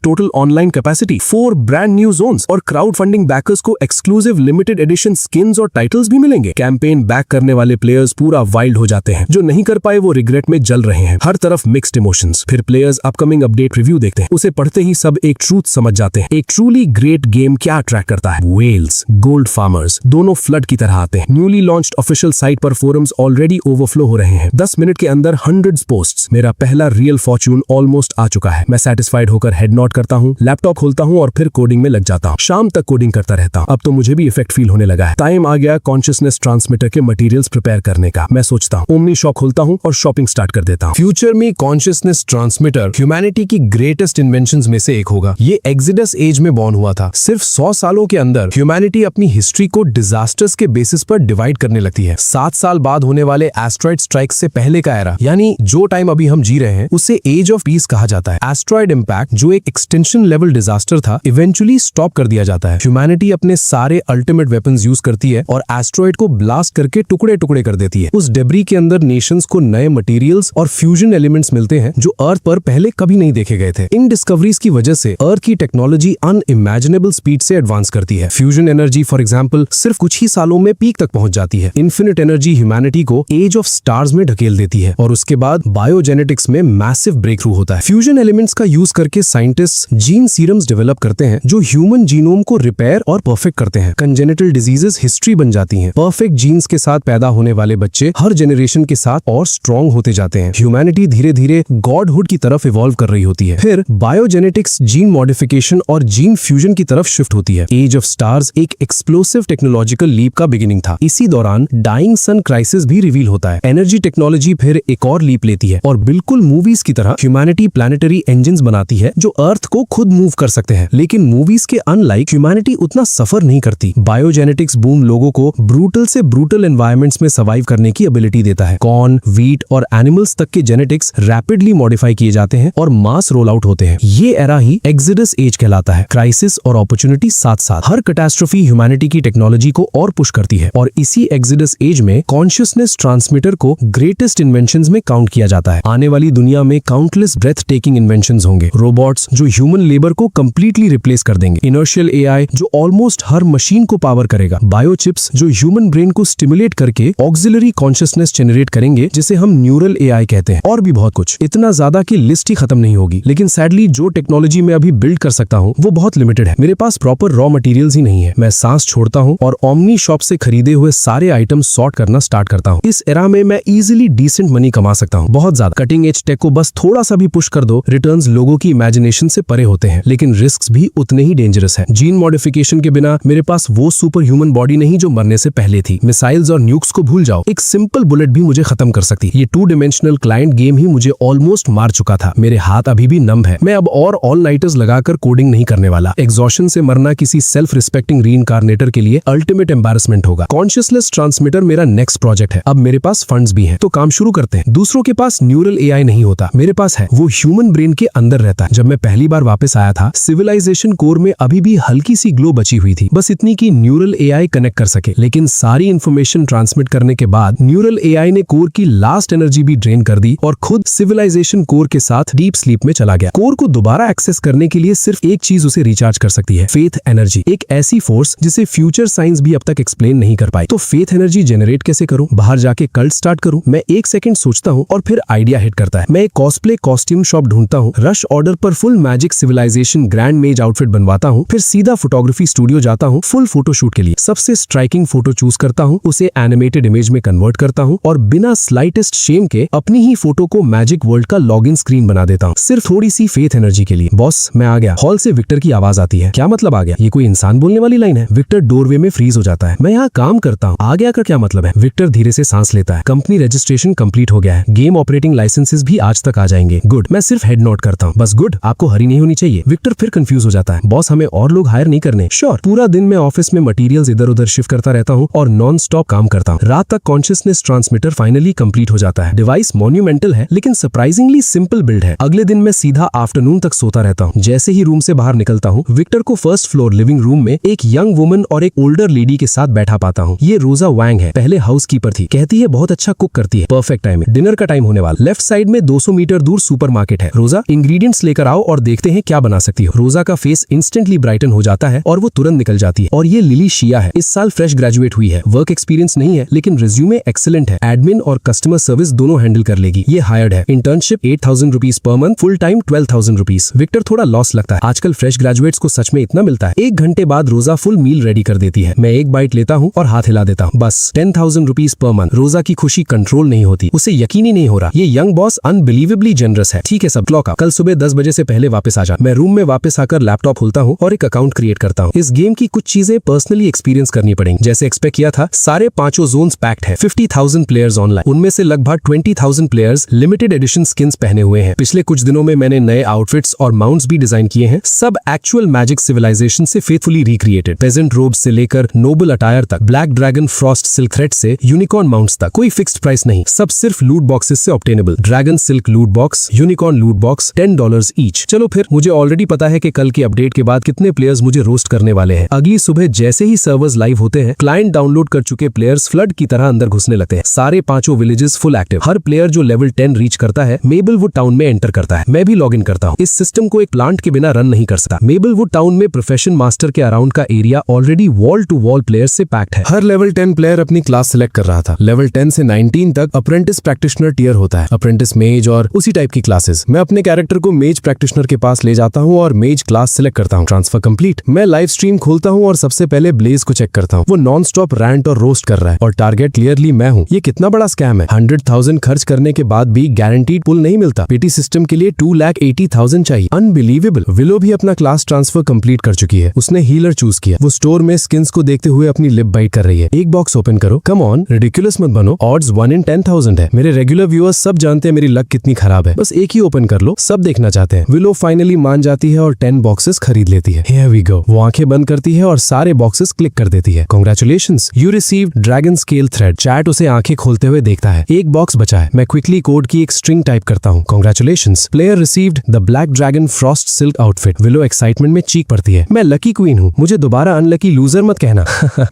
total online capacity, 4 brand new zones और क्राउड फंडिंग बैकर्स को एक्सक्लूसिव लिमिटेड एडिशन स्किन्स और टाइटल्स भी मिलेंगे। कैंपेन बैक करने वाले प्लेयर्स पूरा वाइल्ड हो जाते हैं, जो नहीं कर पाए वो रिग्रेट में जल रहे हैं। हर तरफ मिक्स्ड इमोशंस। फिर प्लेयर्स अपकमिंग अपडेट रिव्यू देखते हैं, उसे पढ़ते ही सब एक ट्रूथ समझ जाते हैं। एक ट्रूली ग्रेट गेम क्या अट्रैक्ट करता है? वेल्स, गोल्ड फार्मर्स दोनों फ्लड की तरह आते हैं। न्यूली लॉन्च्ड ऑफिशियल साइट पर फोरम्स ऑलरेडी ओवरफ्लो हो रहे हैं। 10 मिनट के अंदर 100 पोस्ट्स। मेरा पहला रियल फॉर्च्यून ऑलमोस्ट आ चुका है। मैं सेटिस्फाइड होकर हेड नॉट करता हूँ, लैपटॉप खोलता हूँ और फिर कोडिंग में लग जाता हूँ। शाम तक कोडिंग करता रहता हूँ। अब तो मुझे भी इफेक्ट फील होने लगा है। टाइम आ गया कॉन्शियसनेस ट्रांसमीटर के मटेरियल्स प्रिपेयर करने का। मैं सोचता हूँ ओमनी शॉप खोलता हूँ और शॉपिंग स्टार्ट कर देता हूँ। फ्यूचर में कॉन्शियसनेस ट्रांसमीटर ह्यूमैनिटी की ग्रेटेस्ट इन्वेंशंस में से एक होगा। ये एक्सिडस एज में बॉर्न हुआ था। सिर्फ 100 सालों के अंदर ह्यूमैनिटी अपनी हिस्ट्री को डिजास्टर्स के बेसिस पर डिवाइड करने लगती है। 7 साल बाद होने वाले एस्ट्रॉइड स्ट्राइक से पहले का एरा, यानी जो टाइम अभी हम जी रहे हैं, उसे एज ऑफ पीस कहा जाता है। एस्ट्रॉइड इंपैक्ट, जो एक एक्सटेंशन लेवल डिजास्टर था, इवेंचुअली स्टॉप कर दिया जाता है। ह्यूमैनिटी अपने सारे अल्टीमेट वेपन्स यूज करती है और एस्ट्रॉइड को ब्लास्ट करके टुकड़े टुकड़े कर देती है। उस डेब्री के अंदर नेशंस को नए मटेरियल्स और फ्यूजन एलिमेंट्स मिलते हैं जो अर्थ पर पहले कभी नहीं देखे गए थे। इन डिस्कवरीज की वजह से अर्थ की टेक्नोलॉजी अनइमेजिनेबल स्पीड से एडवांस करती है। फ्यूजन एनर्जी फॉर एग्जांपल सिर्फ कुछ ही सालों में पीक तक पहुंच जाती है। इन्फिनिट एनर्जी ह्यूमैनिटी को एज ऑफ स्टार्स में ढकेल देती है और उसके बाद बायोजेनेटिक्स में मैसिव ब्रेक थ्रू होता है। फ्यूजन एलिमेंट्स का यूज करके साइंटिस्ट जीन सीरम्स डेवलप करते हैं जो ह्यूमन जीनोम को रिपेयर और परफेक्ट करते हैं। कंजेनिटल डिजीजेस हिस्ट्री बन जाती हैं। परफेक्ट जीन्स के साथ पैदा होने वाले बच्चे हर जनरेशन के साथ और स्ट्रॉन्ग होते जाते हैं। ह्यूमैनिटी धीरे धीरे गॉडहुड की तरफ इवॉल्व कर रही होती है। फिर बायोजेनेटिक्स, जीन मॉडिफिकेशन और जीन फ्यूजन की तरफ शिफ्ट होती है। एज ऑफ स्टार्स एक एक्सप्लोसिव टेक्नोलॉजिकल लीप का बिगिनिंग था। इसी दौरान डाइंग सन क्राइसिस भी रिवील होता है। एनर्जी टेक्नोलॉजी फिर एक और लीप लेती है और बिल्कुल मूवीज की तरह ह्यूमैनिटी प्लैनेटरी इंजन्स बनाती है जो अर्थ को खुद मूव कर सकते हैं। लेकिन मूवीज के अनलाइक ह्यूमैनिटी उतना सफर नहीं करती। बायोजेनेटिक्स बूम लोगों को ब्रूटल से ब्रूटल एनवायरमेंट्स में सर्वाइव करने की एबिलिटी देता है। कॉर्न, व्हीट और एनिमल्स तक के जेनेटिक्स रैपिडली मॉडिफाई किए जाते हैं और मास रोल आउट होते हैं। ये एरा ही एक्सिडस एज कहलाता है। क्राइसिस और अपॉर्चुनिटी साथ साथ। हर कैटास्ट्रोफी ह्यूमैनिटी की टेक्नोलॉजी को और पुश करती है और इसी एक्सिडस एज में कॉन्शियसनेस ट्रांसमीटर को ग्रेटेस्ट इन्वेंशंस में काउंट किया जाता है। आने वाली दुनिया में काउंटलेस ब्रेथ टेकिंग इन्वेंशंस होंगे। रोबोट्स जो ह्यूमन लेबर को कंप्लीटली रिप्लेस कर देंगे। इनर्शियल एआई जो ऑलमोस्ट हर मशीन को पावर करेगा। बायोचिप्स जो ह्यूमन ब्रेन को स्टिमुलेट करके ऑक्सिलरी कॉन्शियसनेस जनरेट करेंगे, जिसे हम न्यूरल एआई कहते हैं। और भी बहुत कुछ, इतना ज्यादा कि लिस्ट ही खत्म नहीं होगी। लेकिन सैडली जो टेक्नोलॉजी मैं अभी बिल्ड कर सकता हूँ वो बहुत लिमिटेड है। मेरे पास प्रॉपर रॉ मटेरियल्स ही नहीं है। मैं सांस छोड़ता हूँ और ओमनी शॉप से खरीदे हुए सारे आइटम सॉर्ट करना स्टार्ट करता हूँ। इस एरा में मैं इजीली डिसेंट मनी कमा सकता हूँ, बहुत ज्यादा। कटिंग एज टेक को बस थोड़ा सा भी पुश कर दो, रिटर्न्स लोगों की इमेजिनेशन से परे होते हैं, लेकिन रिस्क्स भी उतने ही डेंजरस है। जीन मॉडिफिकेशन के बिना मेरे पास वो सुपर ह्यूमन बॉडी नहीं जो मरने से पहले थी। मिसाइल्स और न्यूक्स को भूल जाओ, एक सिंपल बुलेट भी मुझे खत्म कर सकती। ये 2 डिमेंशनल क्लाइंट गेम ही मुझे ऑलमोस्ट मार चुका था। मेरे हाथ अभी भी नम है। मैं अब और ऑल नाइटर्स लगाकर कोडिंग नहीं करने वाला। एग्जॉशन से मरना किसी सेल्फ रिस्पेक्टिंग रीइंकार्नेटर के लिए अल्टीमेट एम्बैरेसमेंट होगा। कॉन्शियसनेस ट्रांसमीटर मेरा नेक्स्ट प्रोजेक्ट है। अब मेरे पास फंड्स भी हैं, तो काम शुरू करते हैं। दूसरों के पास न्यूरल एआई नहीं होता, मेरे पास है। वो ह्यूमन ब्रेन के अंदर रहता है। जब मैं पहली बार वापस आया था, सिविलाइजेशन कोर में अभी भी हल्की सी ग्लो बची हुई थी, बस इतनी कि न्यूरल एआई कनेक्ट कर सके। लेकिन सारी इंफॉर्मेशन ट्रांसमिट करने के बाद न्यूरल एआई ने कोर की लास्ट एनर्जी भी ड्रेन कर दी और खुद सिविलाइजेशन कोर के साथ डीप स्लीप में चला गया। कोर को दोबारा एक्सेस करने के लिए सिर्फ एक चीज उसे रिचार्ज कर सकती है, फेथ एनर्जी। एक ऐसी फोर्स जिसे फ्यूचर साइंस भी अब तक एक्सप्लेन नहीं कर पाई। तो फेथ एनर्जी जनरेट कैसे करूं? बाहर जाके कल्ट स्टार्ट करूं? मैं 1 सेकंड सोचता हूं और फिर आइडिया हिट करता है। मैं एक कॉस्प्ले कॉस्ट्यूम शॉप ढूंढता हूं, रश ऑर्डर पर फुल मैजिक सिविलाइजेशन ग्रैंड मेज आउटफिट बनवाता हूं, फिर सीधा फोटोग्राफी स्टूडियो जाता हूं फुल फोटोशूट के लिए। सबसे स्ट्राइकिंग फोटो चूज करता हूं, उसे एनिमेटेड इमेज में कन्वर्ट करता हूं और बिना स्लाइटेस्ट शेम के अपनी ही फोटो को मैजिक वर्ल्ड का लॉगिन स्क्रीन बना देता हूं, सिर्फ थोड़ी सी फेथ एनर्जी के लिए। बॉस मैं आ गया। हॉल से विक्टर की आवाज आती है। क्या मतलब आ गया? ये कोई इंसान बोलने वाली लाइन है? विक्टर डोरवे में फ्रीज हो जाता है। मैं यहाँ काम करता हूँ, आ गया का क्या मतलब है? विक्टर धीरे से सांस लेता है। कंपनी रजिस्ट्रेशन कंप्लीट हो गया है, गेम ऑपरेटिंग लाइसेंसेस भी आज तक आ जाएंगे। गुड। मैं सिर्फ हेड नोट करता हूँ, बस गुड। आपको हरी नहीं होनी चाहिए। विक्टर फिर कंफ्यूज हो जाता है। बॉस हमें और लोग हायर नहीं करने? श्योर। पूरा दिन मैं ऑफिस में मटेरियल्स इधर उधर शिफ्ट करता रहता हूँ और नॉन स्टॉप काम करता हूँ। रात तक कॉन्शियसनेस ट्रांसमीटर फाइनली कंप्लीट हो जाता है। डिवाइस मॉन्यूमेंटल है लेकिन सरप्राइजिंगली सिंपल बिल्ड है। अगले दिन मैं सीधा आफ्टरनून तक सोता रहता हूँ। जैसे ही रूम से बाहर निकलता हूँ, विक्टर को फर्स्ट फ्लोर लिविंग रूम में एक यंग वुमन और एक ओल्डर लेडी के साथ बैठा पाता हूँ। ये रोजा वैंग है, पहले हाउसकीपर थी। कहती है बहुत अच्छा कुक करती है, परफेक्ट टाइम है। डिनर का टाइम होने वाला। लेफ्ट साइड में 200 मीटर दूर सुपरमार्केट है। रोजा, इंग्रेडिएंट्स लेकर आओ और देखते हैं क्या बना सकती हो। रोजा का फेस इंस्टेंटली ब्राइटन हो जाता है और वो तुरंत निकल जाती है। और ये लिली शिया है, इस साल फ्रेश ग्रेजुएट हुई है। वर्क एक्सपीरियंस नहीं है लेकिन रिज्यूमे एक्सीलेंट है। एडमिन और कस्टमर सर्विस दोनों हैंडल कर लेगी। ये हायर्ड है। Internship 8,000 rupees per month, full time 12,000 rupees. Victor थोड़ा लॉस लगता है, आजकल फ्रेश ग्रेजुएट्स को सच में इतना मिलता है। 1 घंटे बाद रोजा फुल मील रेडी कर देती है। मैं एक बाइट लेता हूँ और हाथ हिला देता हूँ। बस 10,000 रुपीज पर मंथ। रोजा की खुशी कंट्रोल नहीं होती, उसे यकीन ही नहीं हो रहा। ये यंग बॉस अनबिलीवेबली जनरस है। ठीक है सब, क्लॉक कल सुबह 10 बजे से पहले वापस आ जा। मैं रूम में वापस आकर लैपटॉप खोलता हूँ और एक अकाउंट क्रिएट करता हूँ। इस गेम की कुछ चीजें पर्सनली एक्सपीरियंस करनी पड़ेंगी। जैसे एक्सपेक्ट किया था, सारे 5 जोन्स पैक्ड है। 50,000 प्लेयर्स ऑनलाइन, उनमें से लगभग 20,000 प्लेयर्स लिमिटेड एडिशन स्किन्स पहने हुए हैं। पिछले कुछ दिनों में मैंने नए आउटफिट्स और माउंट्स भी डिजाइन किए हैं, सब एक्चुअल मैजिक सिविलाइजेशन से फेथफुली रिक्रिएटेड। पेजेंट रोब्स से लेकर नोबल अटायर तक, black dragon frost silk thread से यूनिकॉर्न माउंट्स तक, कोई फिक्स्ड प्राइस नहीं, सब सिर्फ लूट बॉक्सेस से obtainable. Dragon silk loot box, unicorn loot box, $10 each. चलो फिर, मुझे ऑलरेडी पता है कि कल की अपडेट के बाद कितने प्लेयर्स मुझे रोस्ट करने वाले हैं। अगली सुबह जैसे ही सर्वर्स लाइव होते हैं, क्लाइंट डाउनलोड कर चुके प्लेयर्स फ्लड की तरह अंदर घुसने लगते हैं। सारे 5 विलेजेस फुल एक्टिव। हर प्लेयर जो लेवल 10 रीच करता है, मेबलवुड टाउन में एंटर करता है। मैं भी लॉग इन करता हूँ। इस सिस्टम को एक प्लांट के बिना रन नहीं कर सकता। मेबलवुड टाउन में प्रोफेशन मास्टर के अराउंड का area already wall to wall players से पैक्ड है। हर लेवल 10 प्लेयर अपनी क्लास सिलेक्ट कर रहा था। लेवल 10 से 19 तक अप्रेंटिस प्रैक्टिशनर टियर होता है, अप्रेंटिस मेज और उसी टाइप की क्लासेस। मैं अपने कैरेक्टर को मेज प्रैक्टिशनर के पास ले जाता हूँ और मेज क्लास सिलेक्ट करता हूँ। Transfer complete. मैं लाइव स्ट्रीम खोलता हूँ और सबसे पहले ब्लेज को चेक करता हूँ। वो नॉन स्टॉप रैंट और रोस्ट कर रहा है और टारगेट क्लियरली मैं हूँ। ये कितना बड़ा स्कैम है। 100,000 खर्च करने के बाद भी गारंटीड पुल नहीं मिलता। पीटी सिस्टम के लिए 2,80,000 चाहिए। अनबिलीवेबल। विलो भी अपना क्लास ट्रांसफर कंप्लीट कर चुकी है। उसने हीलर चूज किया। वो स्टोर में स्किन्स को देखते हुए अपनी लिप बाइट कर रही है। एक बॉक्स ओपन करो। कम ऑन, रिडिकुलस मत बनो। ऑड्स 1 in 10,000 है। मेरे रेगुलर व्यूअर्स सब जानते हैं मेरी लक कितनी खराब है। बस एक ही ओपन कर लो, सब देखना चाहते हैं। विलो फाइनली मान जाती है और 10 बॉक्सेस खरीद लेती है। Here we go। वो आंखें बंद करती है और सारे बॉक्सेस क्लिक कर देती है। Congratulations, you received dragon scale thread. Chat उसे आंखें खोलते हुए देखता है। एक बॉक्स बचा है। मैं क्विकली कोड की एक स्ट्रिंग टाइप करता हूँ। Congratulations, player received the black dragon frost silk outfit। Willow excitement में चीख पड़ती है। मैं लकी क्वीन हूँ, मुझे दोबारा अनलकी लूजर मत कहना।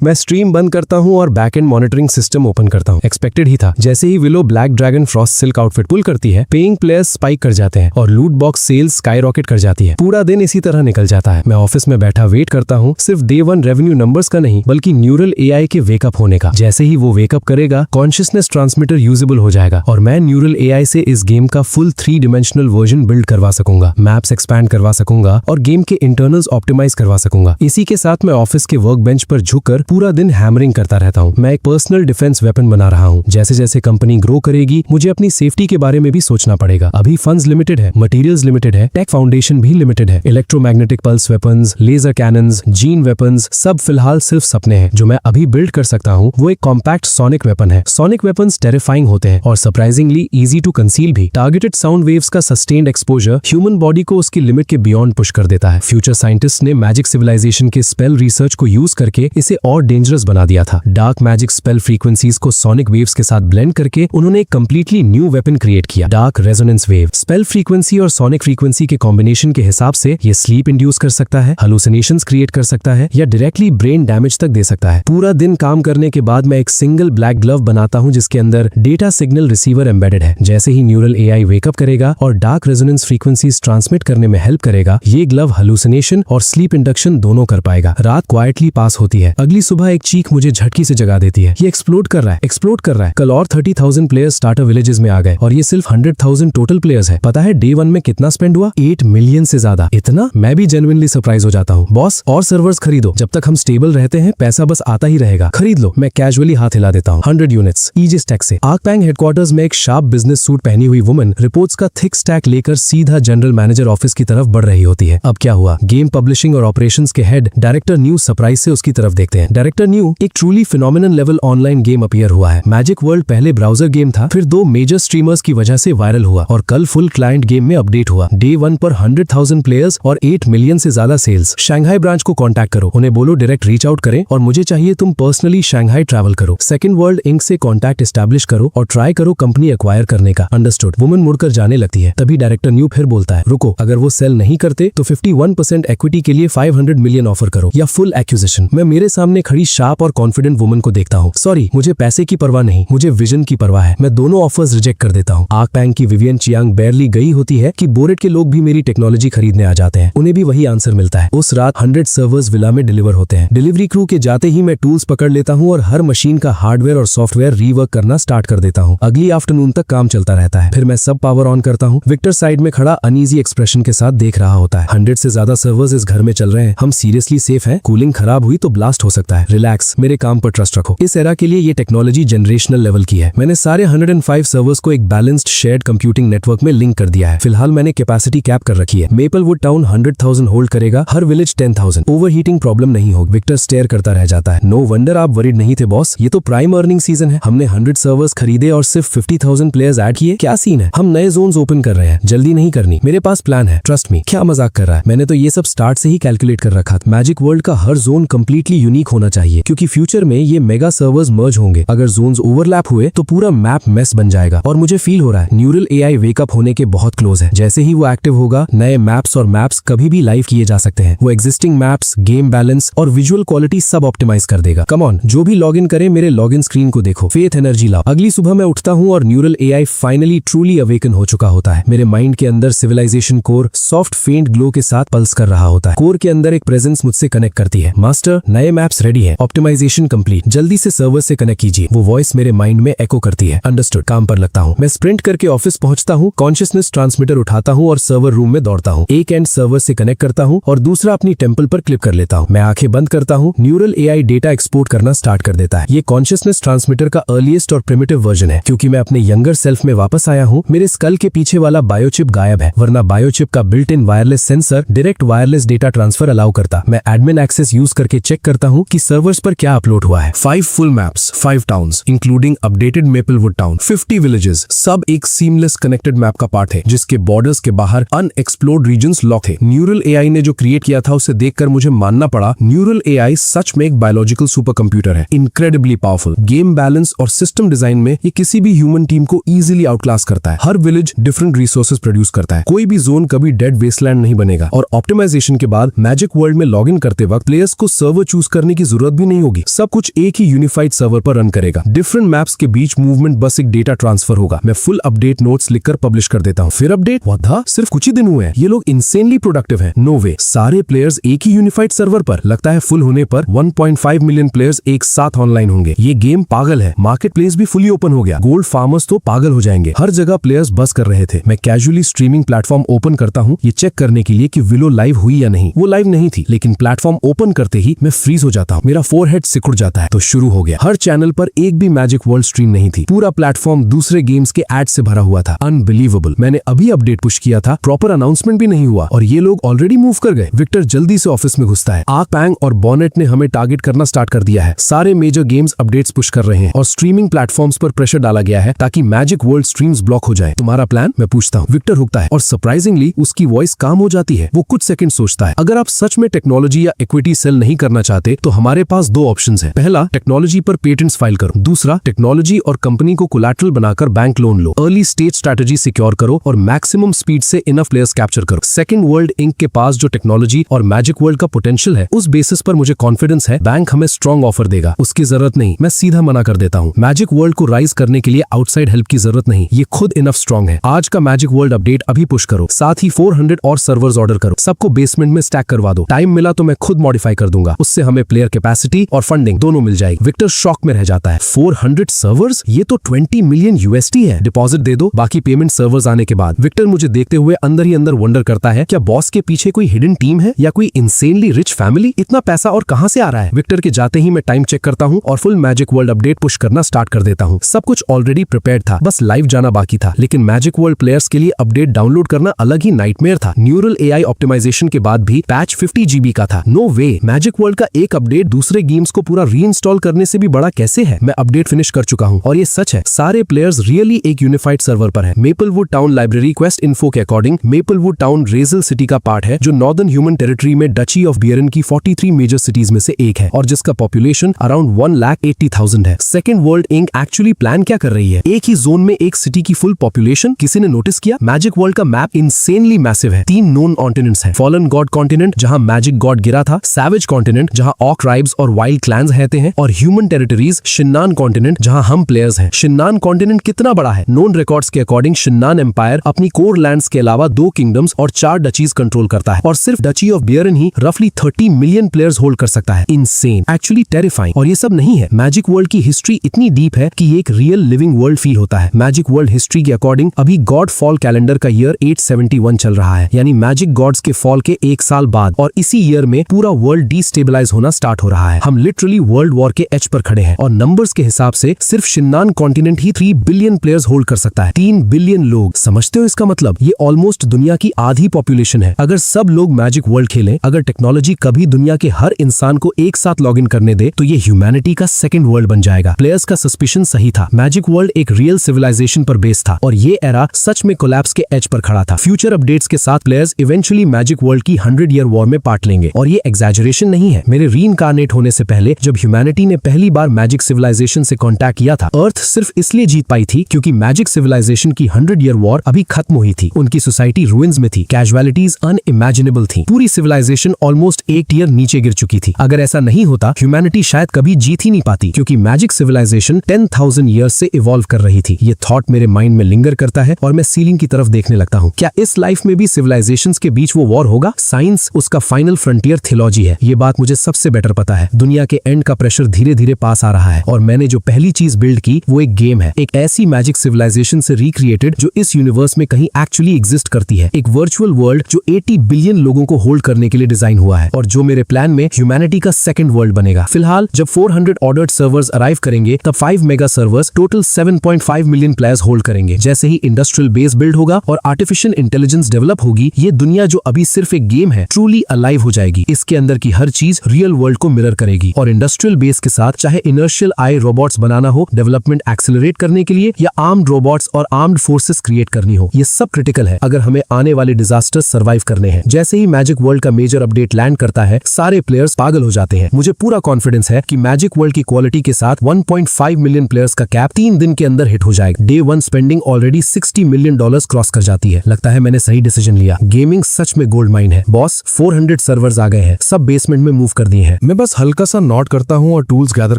मैं स्ट्रीम बंद करता हूँ और back end monitoring system open करता हूँ। एक्सपेक्टेड ही था। जैसे ही Willow black dragon frost silk outfit pull करती है, पेइंग प्लेयर्स स्पाइक कर जाते हैं और लूट बॉक्स सेल्स स्काई रॉकेट कर जाती है। पूरा दिन इसी तरह निकल जाता है। मैं ऑफिस में बैठा वेट करता हूँ, सिर्फ डे 1 रेवेन्यू नंबर्स का नहीं बल्कि न्यूरल एआई के वेकअप होने का। जैसे ही वो वेकअप करेगा, कॉन्शियसनेस ट्रांसमीटर यूजेबल हो जाएगा और मैं न्यूरल एआई से इस गेम का फुल 3 डिमेंशनल वर्जन बिल्ड करवा सकूंगा, मैप्स एक्सपैंड करवा सकूंगा और गेम के इंटरनल्स ऑप्टिमाइज करवा सकूंगा। इसी के साथ मैं ऑफिस के वर्क बेंच पर झुककर पूरा दिन हैमरिंग करता रहता हूँ। मैं एक पर्सनल डिफेंस वेपन बना रहा हूँ। जैसे जैसे कंपनी ग्रो करेगी, मुझे अपनी सेफ्टी के बारे में भी सोचना पड़ेगा। अभी फंड्स लिमिटेड है, मटेरियल्स लिमिटेड है, टेक फाउंडेशन भी लिमिटेड है। Electromagnetic pulse weapons, laser cannons, gene weapons सब फिलहाल सिर्फ सपने हैं। जो मैं अभी बिल्ड कर सकता हूँ वो एक कॉम्पैक्ट सोनिक वेपन है। सोनिक वेपन्स टेरिफाइंग होते हैं और सरप्राइजिंगली इजी टू कंसील भी। टारगेटेड साउंड वेव्स का सस्टेन्ड एक्सपोजर ह्यूमन बॉडी को उसकी लिमिट के बियॉन्ड पुश कर देता है। फ्यूचर साइंटिस्ट ने मैजिक सिविलाइजेशन के स्पेल रिसर्च को यूज करके इसे और डेंजरस बना दिया था। डार्क मैजिक स्पेल फ्रीक्वेंसीज को सोनिक वेव्स के साथ ब्लेंड करके उन्होंने एक कंप्लीटली न्यू वेपन क्रिएट किया, dark resonance wave. Spell frequency और सोनिक फ्रीक्वेंसी के कॉम्बिनेशन के हिसाब से ये स्लीप इंड्यूस कर सकता है, हालुसिनेशंस क्रिएट कर सकता है या डायरेक्टली ब्रेन डैमेज तक दे सकता है। पूरा दिन काम करने के बाद मैं एक सिंगल ब्लैक ग्लव बनाता हूं जिसके अंदर डेटा सिग्नल रिसीवर एम्बेडेड है। जैसे ही न्यूरल एआई वेकअप करेगा और डार्क रेजोनेंस फ्रीक्वेंसीज ट्रांसमिट करने में हेल्प करेगा, ये ग्लव हालुसिनेशन और स्लीप इंडक्शन दोनों कर पाएगा। रात क्वाइटली पास होती है। अगली सुबह एक चीख मुझे झटकी से जगा देती है। ये एक्सप्लोड कर रहा है, एक्सप्लोड कर रहा है। कल और 30,000 प्लेयर्स स्टार्टर विलेजेस में आ गए और ये सिर्फ 100,000 टोटल प्लेयर्स है। पता है डे 1 में कितना स्पेंड हुआ? 8 मिलियन से ज्यादा। इतना? मैं भी जेन्युइनली सरप्राइज हो जाता हूँ। बॉस और सर्वर्स खरीदो, जब तक हम स्टेबल रहते हैं पैसा बस आता ही रहेगा। खरीद लो। मैं कैजुअली हाथ हिला देता हूँ। 100 यूनिट्स ईजी स्टैक से। आर्कपैंग हेडक्वार्टर्स में एक शार्प बिजनेस सूट पहनी हुई वुमन रिपोर्ट्स का थिक स्टैक लेकर सीधा जनरल मैनेजर ऑफिस की तरफ बढ़ रही होती है। अब क्या हुआ? गेम पब्लिशिंग और ऑपरेशंस के हेड डायरेक्टर न्यू सरप्राइज से उसकी तरफ देखते हैं। डायरेक्टर न्यू, एक truly phenomenal level online game appear हुआ है। मैजिक वर्ल्ड पहले ब्राउजर गेम था, फिर 2 मेजर स्ट्रीमर्स की वजह से वायरल हुआ और कल फुल क्लाइंट गेम में अपडेट हुआ। डे 1 पर 100,000 प्लेयर्स और 8 मिलियन से ज्यादा सेल्स। शंघाई ब्रांच को कांटेक्ट करो, उन्हें बोलो डायरेक्ट रीच आउट करें और मुझे चाहिए तुम पर्सनली शंघाई ट्रैवल करो। सेकंड वर्ल्ड इंक से कांटेक्ट एस्टैब्लिश करो और ट्राई करो कंपनी एक्वायर करने का। अंडरस्टूड। वुमन मुड़कर जाने लगती है। तभी डायरेक्टर न्यू फिर बोलता है, रुको, अगर वो सेल नहीं करते तो 51% इक्विटी के लिए 500 मिलियन ऑफर करो या फुल एक्विजिशन। मैं मेरे सामने खड़ी शार्प और कॉन्फिडेंट वुमन को देखता हूँ। सॉरी, मुझे पैसे की परवाह नहीं, मुझे विजन की परवाह है। मैं दोनों दोनों ऑफर्स रिजेक्ट कर देता हूँ। आर्क बैंक की विवियन चियांग बैरली गई होती है कि बोरेट के लोग भी मेरी टेक्नोलॉजी खरीदने आ जाते हैं। उन्हें भी वही आंसर मिलता है। उस रात 100 सर्वर्स विला में डिलीवर होते हैं। डिलीवरी क्रू के जाते ही मैं टूल्स पकड़ लेता हूँ और हर मशीन का हार्डवेयर और सॉफ्टवेयर रीवर्क करना स्टार्ट कर देता हूँ। अगली आफ्टरनून तक काम चलता रहता है। फिर मैं सब पावर ऑन करता हूँ। विक्टर साइड में खड़ा अनईजी एक्सप्रेशन के साथ देख रहा होता है। 100 से ज्यादा सर्वर्स इस घर में चल रहे हैं। हम सीरियसली सेफ हैं? कूलिंग खराब हुई तो ब्लास्ट हो सकता है। रिलैक्स, मेरे काम पर ट्रस्ट रखो। इस एरा के लिए ये टेक्नोलॉजी जनरेशनल लेवल की है। मैंने सारे 105 सर्वर्स को एक बैलेंस्ड शेयर्ड कंप्यूटिंग नेटवर्क में लिंक कर दिया है। फिलहाल मैंने कैपेसिटी कैप कर रखी है। मेपलवुड टाउन 100,000 होल्ड करेगा, हर विलेज 10,000। ओवरहीटिंग प्रॉब्लम नहीं होगी। विक्टर स्टेयर करता रह जाता है। नो वंडर आप वरीड नहीं थे बॉस, ये तो प्राइम अर्निंग सीजन है। हमने 100 सर्वर्स खरीदे और सिर्फ 50,000 प्लेयर्स ऐड किए। क्या सीन है? हम नए जोन्स ओपन कर रहे हैं। जल्दी नहीं करनी, मेरे पास प्लान है, ट्रस्ट मी। क्या मजाक कर रहा है? मैंने तो ये सब स्टार्ट से ही कैलकुलेट कर रखा था। मैजिक वर्ल्ड का हर जोन कंप्लीटली यूनिक होना चाहिए, क्योंकि फ्यूचर में ये मेगा सर्वर्स मर्ज होंगे। अगर जोन्स ओवरलैप हुए तो पूरा मैप मेस बन जाएगा। और मुझे फील हो रहा है न्यूरल एआई वेकअप होने के बहुत क्लोज है। जैसे ही वो एक्टिव होगा, नए मैप्स और मैप्स कभी भी लाइव किए जा सकते हैं। वो एग्जिस्टिंग मैप्स, गेम बैलेंस और विजुअल क्वालिटी सब ऑप्टिमाइज कर देगा। कम ऑन, जो भी लॉग इन करे मेरे लॉग इन स्क्रीन को देखो। फेथ एनर्जी लाओ। अगली सुबह मैं उठता हूँ और neural AI finally truly awaken हो चुका होता है। मेरे माइंड के अंदर सिविलाइजेशन कोर सॉफ्ट फेंट ग्लो के साथ पल्स कर रहा होता है। कोर के अंदर एक प्रेजेंस मुझसे कनेक्ट करती है। मास्टर, नए मैप्स रेडी है, ऑप्टिमाइजेशन कंप्लीट, जल्दी से सर्वर से कनेक्ट कीजिए। वो वॉइस मेरे माइंड में एको करती है। अंडरस्टूड, काम पर लगता हूँ। मैं स्प्रिंट करके ऑफिस पहुंचता हूँ, कॉन्शियसनेस ट्रांसमीटर उठाता हूँ और सर्वर रूम में दौड़ता हूँ। एक एंड सर्वर से कनेक्ट करता हूँ और दूसरा अपनी टेम्पल पर क्लिप कर लेता हूँ। मैं आंखें बंद करता हूँ। न्यूरल एआई डेटा एक्सपोर्ट करना स्टार्ट कर देता है। ये कॉन्शियसनेस ट्रांसमीटर का अर्लीस्ट और प्रिमिटिव वर्जन है। क्योंकि मैं अपने यंगर सेल्फ में वापस आया हूँ, मेरे स्कल के पीछे वाला बायोचिप गायब है, वरना बायोचिप का built in wireless sensor direct wireless data transfer allow करता। मैं एडमिन एक्सेस यूज करके चेक करता हूँ कि सर्वर्स पर क्या अपलोड हुआ है। 5 full maps, 5 towns including updated maplewood town, 50 villages, सब एक सीमलेस कनेक्टेड मैप का पार्ट है, जिसके बॉर्डर्स के बाहर अनएक्सप्लोर्ड रीजन्स लॉक थे। न्यूरल एआई ने जो क्रिएट किया था उसे देखकर मुझे मानना पड़ा, न्यूरल एआई सच में एक बायोलॉजिकल सुपर कंप्यूटर है। Incredibly powerful. गेम बैलेंस और सिस्टम डिजाइन में ये किसी भी ह्यूमन टीम को इजीली आउटक्लास करता है। हर विलेज डिफरेंट रिसोर्सेज प्रोड्यूस करता है। कोई भी जोन कभी डेड वेस्टलैंड नहीं बनेगा। और ऑप्टिमाइजेशन के बाद मैजिक वर्ल्ड में लॉग इन करते वक्त प्लेयर्स को सर्वर चूज करने की जरूरत भी नहीं होगी। सब कुछ एक ही यूनिफाइड सर्वर पर रन करेगा। डिफरेंट मैप्स के बीच मूवमेंट बस एक डेटा ट्रांसफर होगा। मैं फुल अपडेट नोट्स लिखकर पब्लिश कर देता हूँ। फिर अपडेट वाधा, सिर्फ कुछ ही दिन हुए हैं, ये लोग इंसेनली प्रोडक्टिव हैं। नो वे, सारे प्लेयर्स एक ही यूनिफाइड सर्वर पर। लगता है फुल होने पर 1.5 मिलियन प्लेयर्स एक साथ ऑनलाइन होंगे। ये गेम पागल है। मार्केट प्लेस भी फुली ओपन हो गया। गोल्ड फार्मर्स तो पागल हो जाएंगे। हर जगह प्लेयर्स बस कर रहे थे। मैं कैजुअली स्ट्रीमिंग प्लेटफॉर्म ओपन करता हूँ, ये चेक करने के लिए कि विलो लाइव हुई या नहीं। वो लाइव नहीं थी, लेकिन प्लेटफॉर्म ओपन करते ही मैं फ्रीज हो जाता हूँ। मेरा फोरहेड सिकुड़ जाता है। तो शुरू हो गया। हर चैनल पर एक भी मैजिक वर्ल्ड स्ट्रीम नहीं थी। पूरा प्लेटफॉर्म दूसरे गेम्स के एड से भरा हुआ था। अनबिलीवेबल। मैंने अभी अपडेट पुश किया था, प्रॉपर अनाउंसमेंट भी नहीं हुआ और ये लोग ऑलरेडी मूव कर गए। विक्टर जल्दी से ऑफिस में घुसता है। आर्क बैंक और बॉनेट ने हमें टारगेट करना स्टार्ट कर दिया है। सारे मेजर गेम्स अपडेट्स पुश कर रहे हैं और स्ट्रीमिंग प्लेटफॉर्म्स पर प्रेशर डाला गया है ताकि मैजिक वर्ल्ड स्ट्रीम्स ब्लॉक हो जाए। तुम्हारा प्लान? मैं पूछता हूँ। विक्टर रुकता है और सरप्राइजिंगली उसकी वॉइस काम हो जाती है। वो कुछ सेकंड सोचता है। अगर आप सच में टेक्नोलॉजी या इक्विटी सेल नहीं करना चाहते तो हमारे पास 2 ऑप्शंस हैं। पहला, टेक्नोलॉजी पर पेटेंट्स फाइल करो। दूसरा, टेक्नोलॉजी और कंपनी को कोलैटरल बनाकर बैंक लोन लो। अर्ली स्टेज स्ट्रैटेजी सिक्योर करो और मैक्सिमम स्पीड से इनफ प्लेयर्स कैप्चर करो। सेकंड वर्ल्ड इंक के पास जो टेक्नोलॉजी और मैजिक वर्ल्ड का पोटेंशियल है, उस बेसिस पर मुझे कॉन्फिडेंस है बैंक हमें स्ट्रॉन्ग ऑफर देगा। उसकी जरूरत नहीं, मैं सीधा मना कर देता हूँ। मैजिक वर्ल्ड को राइज करने के लिए आउटसाइड हेल्प की जरूरत नहीं, ये खुद इनफ स्ट्रॉन्ग है। आज का मैजिक वर्ल्ड अपडेट अभी पुश करो, साथ ही 400 और सर्वर्स ऑर्डर करो। सबको बेसमेंट में स्टैक करवा दो। टाइम मिला तो मैं खुद मॉडिफाई कर दूंगा, उससे हमें प्लेयर कैपेसिटी और फंडिंग दोनों मिल जाएगी। विक्टर शॉक में रह जाता है। 400 सर्वर्स, ये तो 20 मिलियन यूएसडी है। डिपॉजिट दे दो, बाकी पेमेंट सर्वर्स आने के बाद। विक्टर मुझे देखते हुए अंदर ही अंदर वंडर करता है, क्या बॉस के पीछे कोई हिडन टीम है या कोई इंसेनली रिच फैमिली? इतना पैसा और कहां से आ रहा है? विक्टर के जाते ही मैं टाइम चेक करता हूं और full magic world update push करना स्टार्ट कर देता हूं। सब कुछ ऑलरेडी प्रिपेयर्ड था, बस लाइव जाना बाकी था। लेकिन मैजिक वर्ल्ड प्लेयर्स के लिए अपडेट डाउनलोड करना अलग ही नाइटमेयर था। न्यूरल एआई ऑप्टिमाइजेशन के बाद भी पैच 50 GB का था। नो वे, मैजिक वर्ल्ड का एक अपडेट दूसरे गेम्स को पूरा रीइंस्टॉल करने से भी बड़ा कैसे है? मैं अपडेट फिनिश कर चुका हूं और ये सच है, सारे प्लेयर्स रियली एक यूनिफाइड सर्वर पर है। Maplewood town library quest info के according Maplewood town Rezal city का पार्ट है, जो नॉर्दर्न ह्यूमन टेरिटरी में डची ऑफ बियरन की 43 मेजर सिटीज में से एक है और जिसका पॉपुलेशन अराउंड 1,80,000 है। Second world Inc actually plan क्या कर रही है? एक ही जोन में एक सिटी की फुल पॉपुलेशन। किसी ने नोटिस किया? मैजिक वर्ल्ड का मैप इंसेनली मैसिव है। 3 नोन कॉन्टिनेंट्स हैं। फॉलन गॉड कॉन्टिनेंट जहां मैजिक गॉड गिरा था, सैवेज कॉन्टिनेंट जहां ऑक ट्राइब्स और वाइल्ड क्लैंस रहते हैं, और ह्यूमन टेरिटरीज शिन्नान कॉन्टिनेंट जहां हम प्लेयर्स हैं। शिन्नान कॉन्टिनेंट कितना बड़ा है। नोन रिकॉर्ड्स के अकॉर्डिंग शिन्नान एम्पायर अपनी कोर लैंड्स के अलावा 2 किंगडम्स और 4 डचीज कंट्रोल करता है और सिर्फ डची ऑफ बियरन ही रफली 30 मिलियन प्लेयर्स होल्ड कर सकता है। Insane, actually terrifying. और ये सब नहीं है, मैजिक वर्ल्ड की हिस्ट्री इतनी डीप है कि ये एक रियल लिविंग वर्ल्ड फील होता है। मैजिक वर्ल्ड हिस्ट्री के अकॉर्डिंग अभी गॉड फॉल कैलेंडर का ईयर 871 चल रहा है, यानी मैजिक गॉड्स के फॉल के 1 साल बाद, और इसी ईयर में पूरा वर्ल्ड डिस्टेबलाइज होना स्टार्ट हो रहा है। हम लिटरली वर्ल्ड वॉर के एज पर खड़े हैं और नंबर्स के हिसाब से सिर्फ शिन्नान कॉन्टिनेंट ही 3 बिलियन प्लेयर्स होल्ड कर सकता है। 3 बिलियन लोग, समझते हो इसका मतलब? ये ऑलमोस्ट दुनिया की आधी पॉपुलेशन है। अगर सब लोग मैजिक वर्ल्ड खेलें, अगर टेक्नोलॉजी कभी दुनिया के हर इंसान को एक साथ लॉग इन करने दे, तो ये ह्यूमैनिटी का सेकंड वर्ल्ड बन जाएगा। प्लेयर्स का सस्पिशन सही था, मैजिक वर्ल्ड एक रियल सिविलाइजेशन पर बेस था और ये एरा सच में कोलैप्स के एज पर खड़ा था। फ्यूचर अपडेट्स के साथ प्लेयर्स इवेंचुअली मैजिक वर्ल्ड की 100 ईयर वॉर में पार्ट लेंगे और ये एग्जैजरेशन नहीं है। मेरे रीइंकार्नेट होने से पहले जब ह्यूमैनिटी ने पहली बार मैजिक सिविलाइजेशन से कांटेक्ट किया था, अर्थ सिर्फ इसलिए जीत पाई थी क्योंकि मैजिक सिविलाइजेशन की 100 ईयर वॉर अभी खत्म हुई थी। उनकी सोसाइटी रूइंस में थी, कैजुअलिटीज अनइमेजिनेबल थी, पूरी सिविलाइजेशन ऑलमोस्ट 1 ईयर नीचे गिर चुकी थी। अगर ऐसा नहीं होता, ह्यूमैनिटी शायद कभी जीत ही नहीं पाती, क्योंकि मैजिक सिविलाइजेशन 10,000 ईयर्स से इवॉल्व कर रही थी। ये थॉट मेरे माइंड में लिंगर करता है और मैं सीलिंग की तरफ देखने लगता हूँ। क्या इस लाइफ में भी सिविलाइजेशंस के बीच वो वॉर होगा? साइंस उसका फाइनल फ्रंटियर थियोलॉजी है, ये बात मुझे सबसे बेटर पता है। दुनिया के एंड का प्रेशर धीरे धीरे पास आ रहा है और मैंने जो पहली चीज बिल्ड की वो एक गेम है, एक ऐसी मैजिक सिविलाइजेशन से रिक्रिएटेड जो इस यूनिवर्स में कहीं एक्चुअली एग्जिस्ट करती है। एक वर्चुअल वर्ल्ड जो 80 बिलियन लोगों को होल्ड करने के लिए डिजाइन हुआ है और जो मेरे प्लान में ह्यूमैनिटी का सेकंड वर्ल्ड बनेगा। फिलहाल जब 400 ऑर्डर्ड सर्वर्स अराइव करेंगे, तब 5 mega servers total 7.5 million players hold करेंगे। जैसे ही इंडस्ट्रियल बेस बिल्ड होगा और आर्टिफिशियल इंटेलिजेंस डेवलप होगी, ये दुनिया जो अभी सिर्फ एक गेम है ट्रूली अलाइव हो जाएगी। इसके अंदर की हर चीज रियल वर्ल्ड को मिरर करेगी और इंडस्ट्रियल बेस के साथ चाहे इनर्शियल आई रोबोट्स बनाना हो डेवलपमेंट एक्सेलरेट करने के लिए, या आर्म्ड रोबोट्स और आर्म्ड फोर्सेस क्रिएट करनी हो, ये सब क्रिटिकल है अगर हमें आने वाले डिजास्टर्स सर्वाइव करने हैं। जैसे ही मैजिक वर्ल्ड का मेजर अपडेट लैंड करता है, सारे प्लेयर्स पागल हो जाते हैं। मुझे पूरा कॉन्फिडेंस है कि मैजिक वर्ल्ड की क्वालिटी के साथ 1.5 मिलियन प्लेयर्स का कैप 3 दिन के अंदर हिट हो जाएगा। Day 1 spending already $60 million cross कर जाती है। लगता है मैंने सही डिसीजन लिया। गेमिंग सच में गोल्ड माइन है। बॉस, 400 सर्वर्स आ गए हैं, सब बेसमेंट में मूव कर दिए हैं। मैं बस हल्का सा नोट करता हूँ और टूल्स गैदर